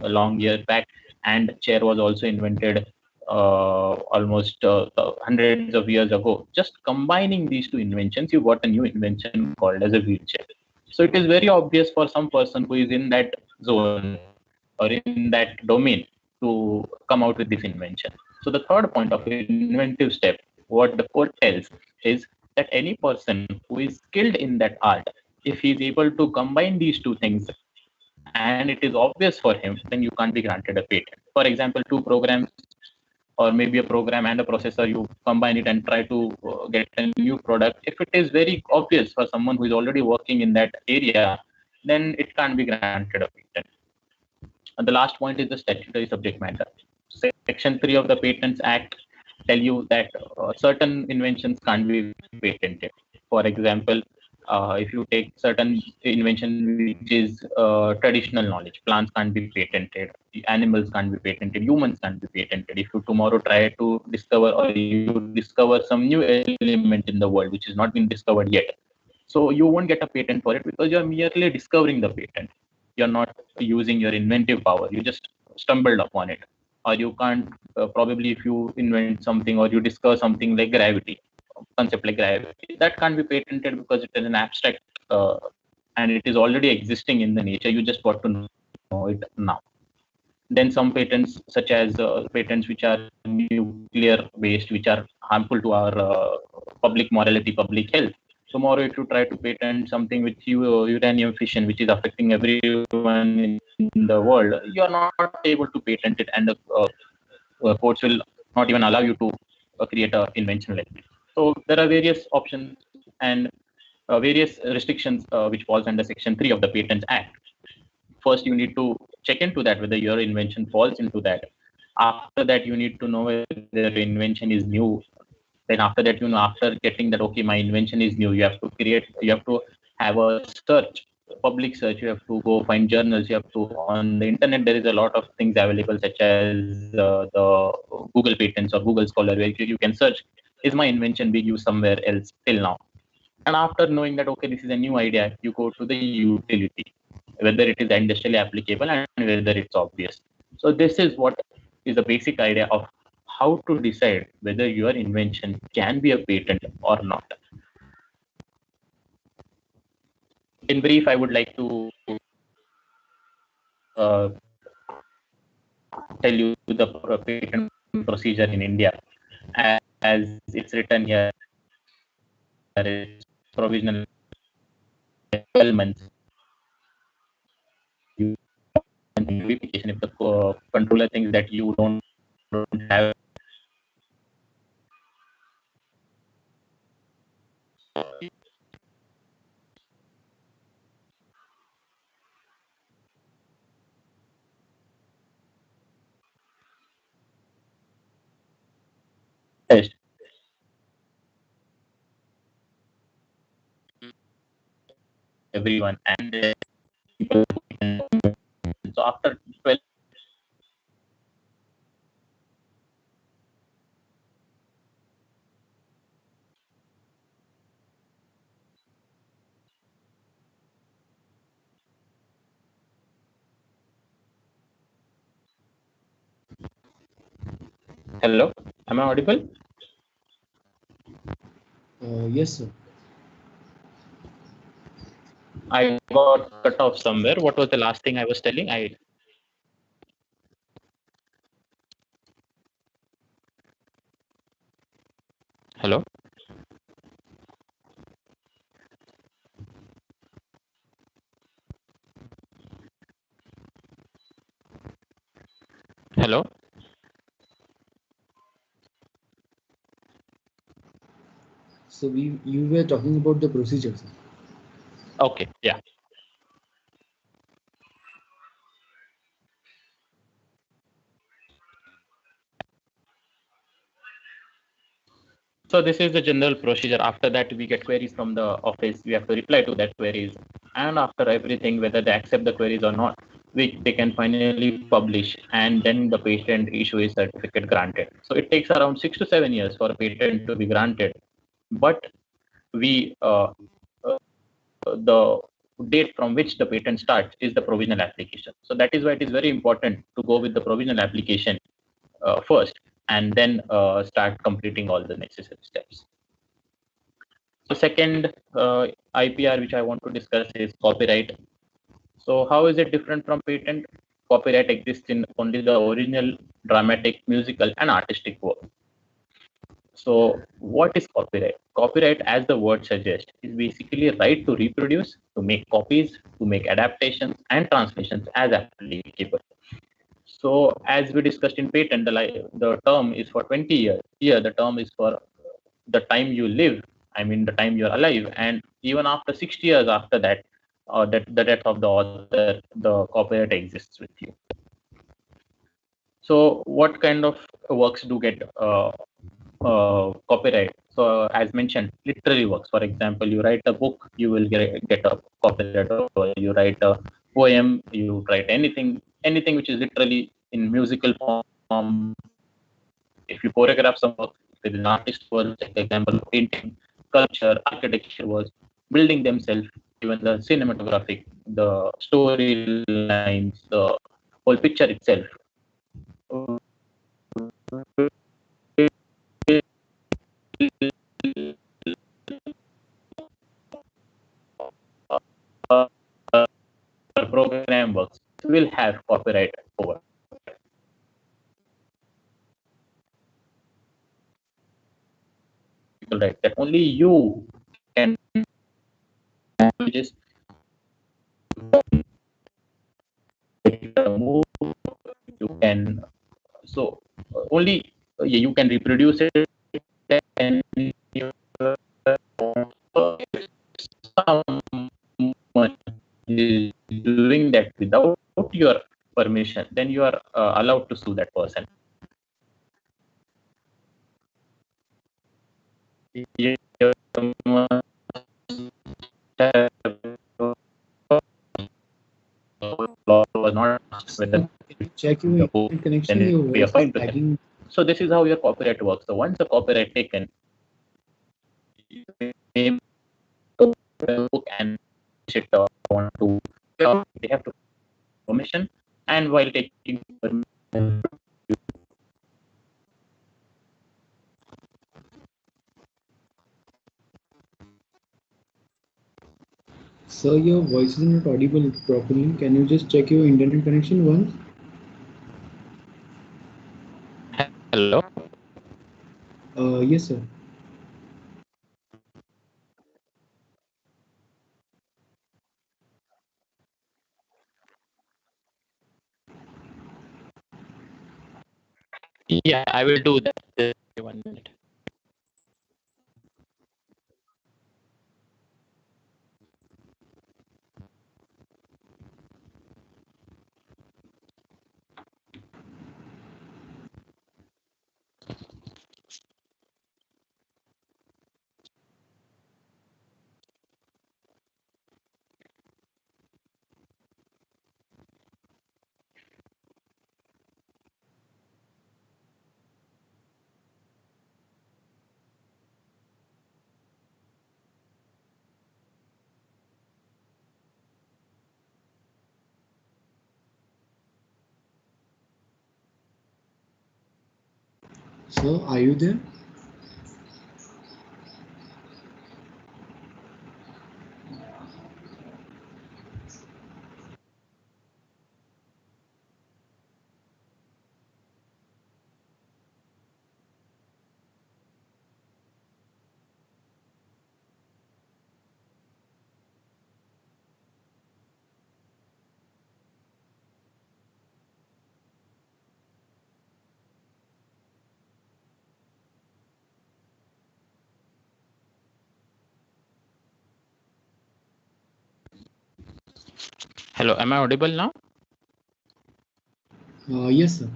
long years back, and chair was also invented almost hundreds of years ago. Just combining these two inventions, you got a new invention called as a wheelchair. So it is very obvious for some person who is in that zone or in that domain to come out with this invention. So the third point of inventive step, what the court tells is that any person who is skilled in that art, if he is able to combine these two things and it is obvious for him, then you can't be granted a patent. For example, two programs or maybe a program and a processor, you combine it and try to get a new product. If it is very obvious for someone who is already working in that area, then it can't be granted a patent. And the last point is the statutory subject matter. Section 3 of the Patents Act tell you that certain inventions can't be patented. For example, if you take certain invention which is traditional knowledge, plants can't be patented, animals can't be patented, humans can't be patented. If you tomorrow try to discover or you discover some new element in the world which has not been discovered yet, so you won't get a patent for it because you're merely discovering the patent. You're not using your inventive power. You just stumbled upon it. Or you can't, probably if you invent something or you discover something like gravity, concept like gravity, that can't be patented because it is an abstract and it is already existing in the nature. You just got to know it now. Then some patents, such as patents which are nuclear based, which are harmful to our public morality, public health. Tomorrow, if you try to patent something with uranium fission, which is affecting everyone in the world, you are not able to patent it, and the courts will not even allow you to create a invention like this. So there are various options and various restrictions which falls under Section 3 of the Patents Act. First, you need to check into that whether your invention falls into that. After that, you need to know whether your invention is new. Then after that, after getting that, okay, my invention is new, you have to have a search, public search. You have to go find journals. You have to, on the internet, there is a lot of things available, such as the Google Patents or Google Scholar, where you can search, is my invention being used somewhere else till now? And after knowing that, okay, this is a new idea, you go to the utility, whether it is industrially applicable and whether it's obvious. So this is what is the basic idea of how to decide whether your invention can be a patent or not. In brief, I would like to tell you the patent procedure in India. As it's written here, it's provisional 12 months. You can verification if the controller thinks that you don't have test. Everyone and people. So after 12, hello, am I audible? Yes, sir. I got cut off somewhere. What was the last thing I was telling? Hello. Hello. So you were talking about the procedure, sir. Okay. Yeah. So this is the general procedure. After that, we get queries from the office. We have to reply to that queries, and after everything, whether they accept the queries or not, which they can finally publish, and then the patent issue is certificate granted. So it takes around 6 to 7 years for a patent to be granted, but we the date from which the patent starts is the provisional application. So that is why it is very important to go with the provisional application first, and then start completing all the necessary steps. So second IPR which I want to discuss is copyright. So how is it different from patent? Copyright exists in only the original dramatic, musical, and artistic work. So what is copyright? Copyright, as the word suggests, is basically a right to reproduce, to make copies, to make adaptations and translations as applicable. So as we discussed in patent, the term is for 20 years. Here, the term is for the time you live. I mean, the time you're alive, and even after 60 years after that, that the death of the author, the copyright exists with you. So, what kind of works do get copyright? So, as mentioned, literary works. For example, you write a book, you will get a copyright. Or you write a poem, you write anything which is literally in musical form. If you choreograph some work, if it is an artist was, like example, painting, sculpture, architecture was, building themselves, even the cinematographic, the storylines, the whole picture itself. Program works will have copyright over. Right, that only you can just move, you can so only you can reproduce it, and you someone is doing that without your permission, then you are allowed to sue that person. You law was not whether Can you check your the book, internet connection? then it Your will be a voice is fine to them. lagging. So this is how your copyright works. So once the copyright taken, name the book and it want to, they have to permission, and while taking permission, Sir, your voice is not audible properly. Can you just check your internet connection once? hello. Yes, sir. Yeah, I will do that. Just 1 minute. Sir, are you there? Hello, am I audible now? Yes, sir.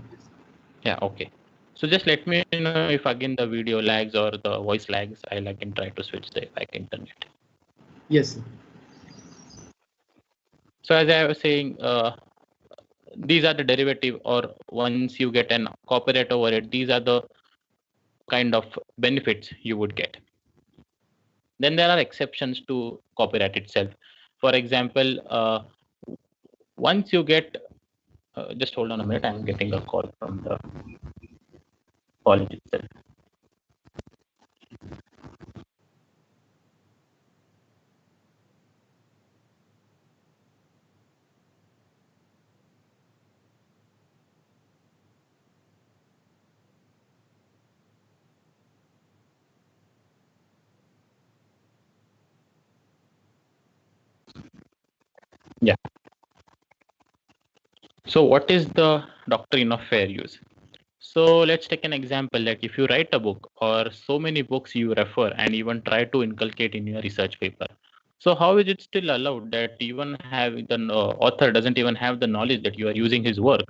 Yeah, okay. So just let me know if again the video lags or the voice lags. I'll again try to switch the back internet. Yes, sir. So as I was saying, these are the derivative, or once you get an copyright over it, these are the kind of benefits you would get. Then there are exceptions to copyright itself. For example, once you get, just hold on a minute, I'm getting a call from the college itself. Yeah. So what is the doctrine of fair use. So let's take an example that if you write a book or so many books you refer and even try to inculcate in your research paper, so how is it still allowed that even have the author doesn't even have the knowledge that you are using his work,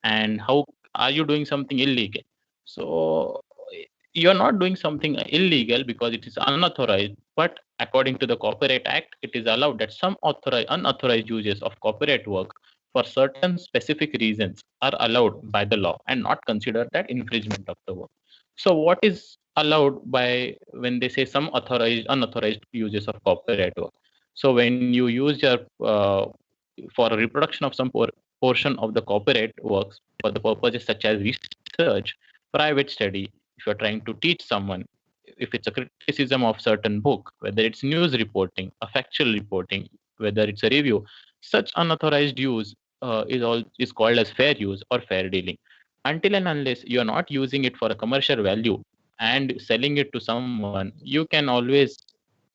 and how are you doing something illegal? So you are not doing something illegal because it is unauthorized, but according to the Copyright Act, it is allowed that some unauthorized uses of copyright work for certain specific reasons are allowed by the law and not considered that infringement of the work. So what is allowed by when they say some unauthorized uses of copyright work? So when you use your for a reproduction of some portion of the copyright works for the purposes such as research, private study, if you're trying to teach someone, if it's a criticism of certain book, whether it's news reporting, a factual reporting, whether it's a review, such unauthorized use is called as fair use or fair dealing. Until and unless you are not using it for a commercial value and selling it to someone, you can always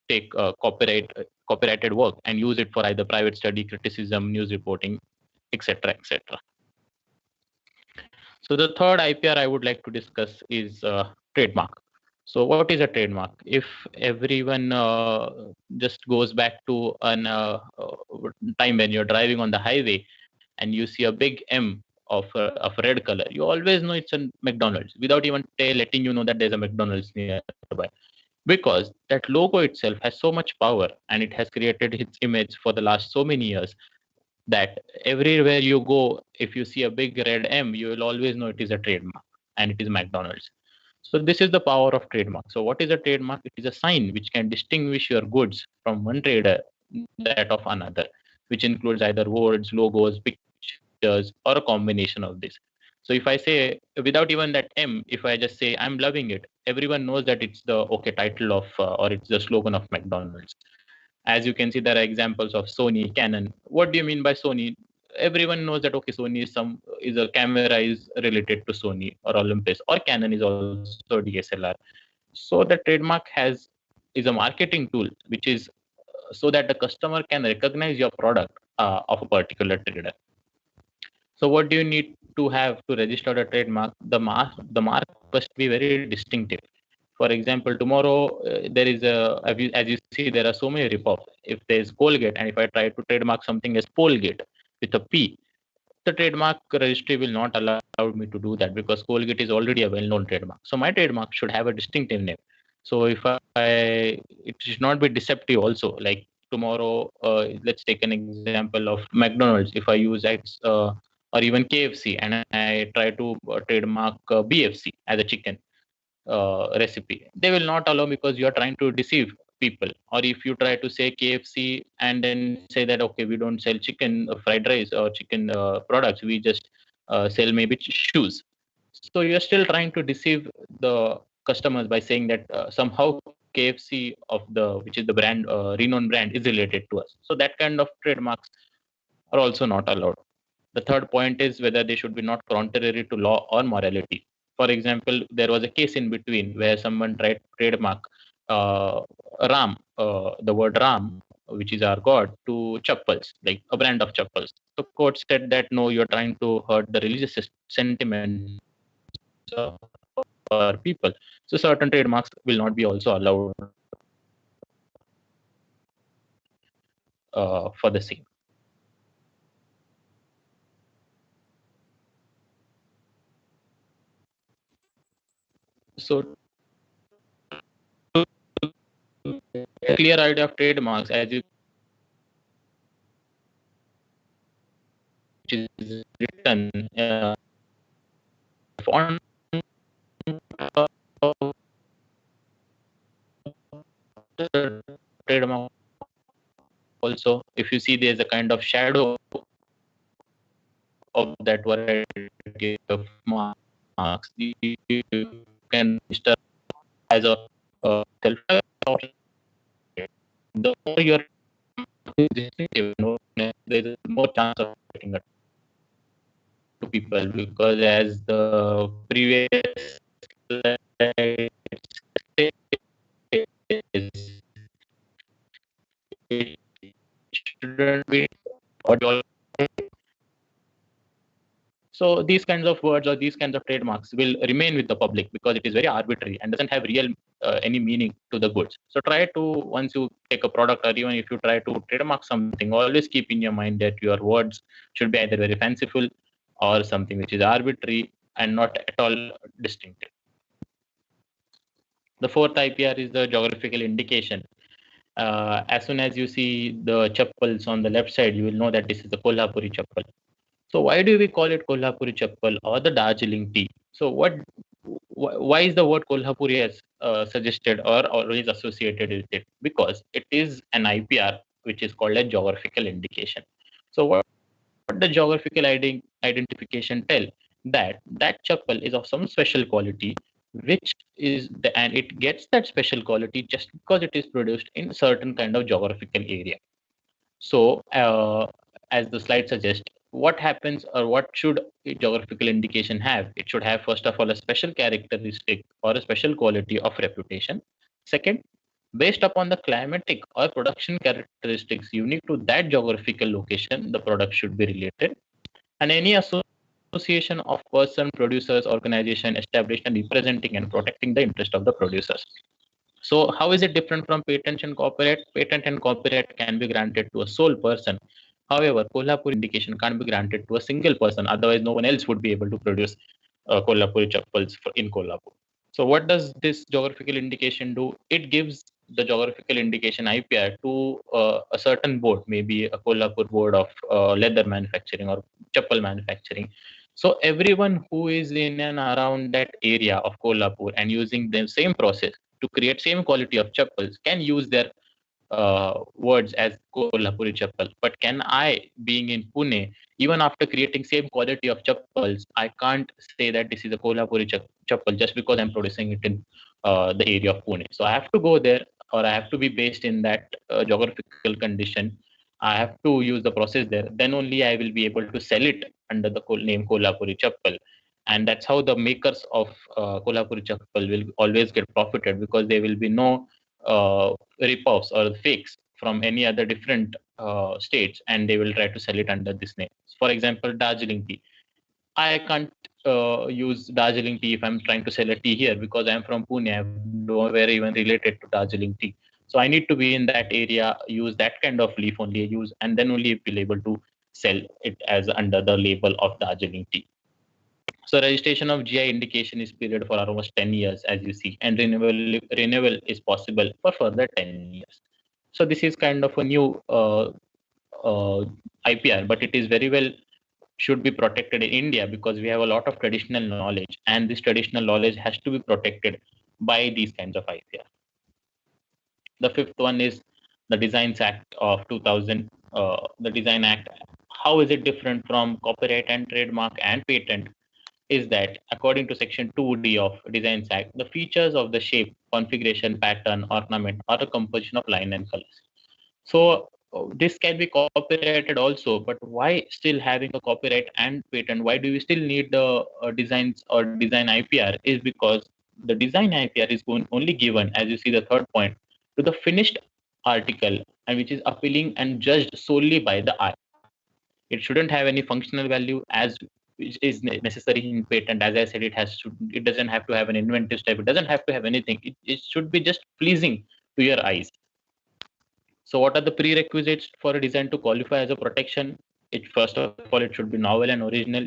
take copyrighted work and use it for either private study, criticism, news reporting, etc., etc. So the third IPR I would like to discuss is trademark. So what is a trademark? If everyone just goes back to an time when you're driving on the highway and you see a big M of red color, you always know it's a McDonald's without even letting you know that there's a McDonald's nearby. Because that logo itself has so much power and it has created its image for the last so many years that everywhere you go, if you see a big red M, you will always know it is a trademark and it is McDonald's. So this is the power of trademark. So what is a trademark? It is a sign which can distinguish your goods from one trader that of another, which includes either words, logos, pictures, or a combination of this. So if I say without even that M, if I just say I'm loving it, everyone knows that it's the okay title of or it's the slogan of McDonald's. As you can see, there are examples of Sony, Canon. What do you mean by Sony? Everyone knows that okay, Sony is a camera is related to Sony or Olympus, or Canon is also DSLR. So the trademark is a marketing tool, which is so that the customer can recognize your product of a particular trader. So what do you need to have to register a trademark? The mark must be very distinctive. For example, tomorrow there is as you see, there are so many ripoff. If there's Colgate, and if I try to trademark something as Polgate with a P, the trademark registry will not allow me to do that because Colgate is already a well-known trademark. So my trademark should have a distinctive name. So it should not be deceptive also. Like tomorrow, let's take an example of McDonald's. If I use X or even KFC and I try to trademark BFC as a chicken recipe, they will not allow because you are trying to deceive people. Or if you try to say KFC and then say that okay, we don't sell chicken fried rice or chicken products, we just sell maybe shoes. So you're still trying to deceive the customers by saying that somehow KFC of the which is the brand renowned brand is related to us. So that kind of trademarks are also not allowed. The third point is whether they should be not contrary to law or morality. For example, there was a case in between where someone tried to trademark uh, Ram, the word Ram, which is our god, to chappals, like a brand of chappals. The court said that no, you're trying to hurt the religious sentiments of our people. So certain trademarks will not be also allowed for the same. So a clear idea of trademarks, as you can see, there are so many trademarks which is written in the font of trademark also. If you see, there's a kind of shadow of that variety of marks. You can register as a self the more your distinctive, there's more chance of getting it to people because as the previous slide says, it shouldn't be what you all. So So these kinds of words or these kinds of trademarks will remain with the public because it is very arbitrary and doesn't have real any meaning to the goods. So try to, once you take a product or even if you try to trademark something, always keep in your mind that your words should be either very fanciful or something which is arbitrary and not at all distinctive. The fourth IPR is the geographical indication. As soon as you see the chappals on the left side, you will know that this is the Kolhapuri chappal. So why do we call it Kolhapuri chappal or the Darjeeling tea? So why is the word Kolhapuri as suggested or always associated with it? Because it is an IPR which is called a geographical indication. So what the geographical identification tell? That chappal is of some special quality, which is and it gets that special quality just because it is produced in certain kind of geographical area. So, as the slide suggests, what happens or what should a geographical indication have? It should have, first of all, a special characteristic or a special quality of reputation. Second, based upon the climatic or production characteristics unique to that geographical location, the product should be related. And any association of person, producers, organization established and representing and protecting the interest of the producers. So how is it different from patent and copyright? Patent and copyright can be granted to a sole person. However, Kolhapur indication can't be granted to a single person. Otherwise, no one else would be able to produce Kolhapuri chappals in Kolhapur. So what does this geographical indication do? It gives the geographical indication IPR to a certain board, maybe a Kolhapur board of leather manufacturing or chappal manufacturing. So everyone who is in and around that area of Kolhapur and using the same process to create same quality of chappals can use their words as Kolhapuri chappal. But can I, being in Pune, even after creating same quality of chappals, I can't say that this is a Kolhapuri chappal just because I'm producing it in the area of Pune. So I have to go there or I have to be based in that geographical condition. I have to use the process there. Then only I will be able to sell it under the name Kolhapuri chappal. And that's how the makers of Kolhapuri chappal will always get profited because there will be no rip-offs or fakes from any other different states, and they will try to sell it under this name. For example, Darjeeling tea. I can't use Darjeeling tea if I'm trying to sell a tea here because I'm from Pune. I'm nowhere even related to Darjeeling tea. So I need to be in that area, use that kind of leaf only, use, and then only be able to sell it as under the label of Darjeeling tea. So registration of GI indication is period for almost 10 years, as you see, and renewal is possible for further 10 years. So this is kind of a new IPR, but it is very well should be protected in India because we have a lot of traditional knowledge, and this traditional knowledge has to be protected by these kinds of IPR. The fifth one is the Designs Act of 2000. The Design Act. How is it different from copyright and trademark and patent? Is that according to section 2D of Designs Act, the features of the shape, configuration, pattern, ornament, or a composition of line and colors. So this can be copyrighted also, but why still having a copyright and patent? Why do we still need the designs or design IPR? Is because the design IPR is only given, as you see the third point, to the finished article and which is appealing and judged solely by the eye. It shouldn't have any functional value as which is necessary in patent. As I said, it doesn't have to have an inventive step. It doesn't have to have anything. It should be just pleasing to your eyes. So what are the prerequisites for a design to qualify as a protection? It first of all, it should be novel and original.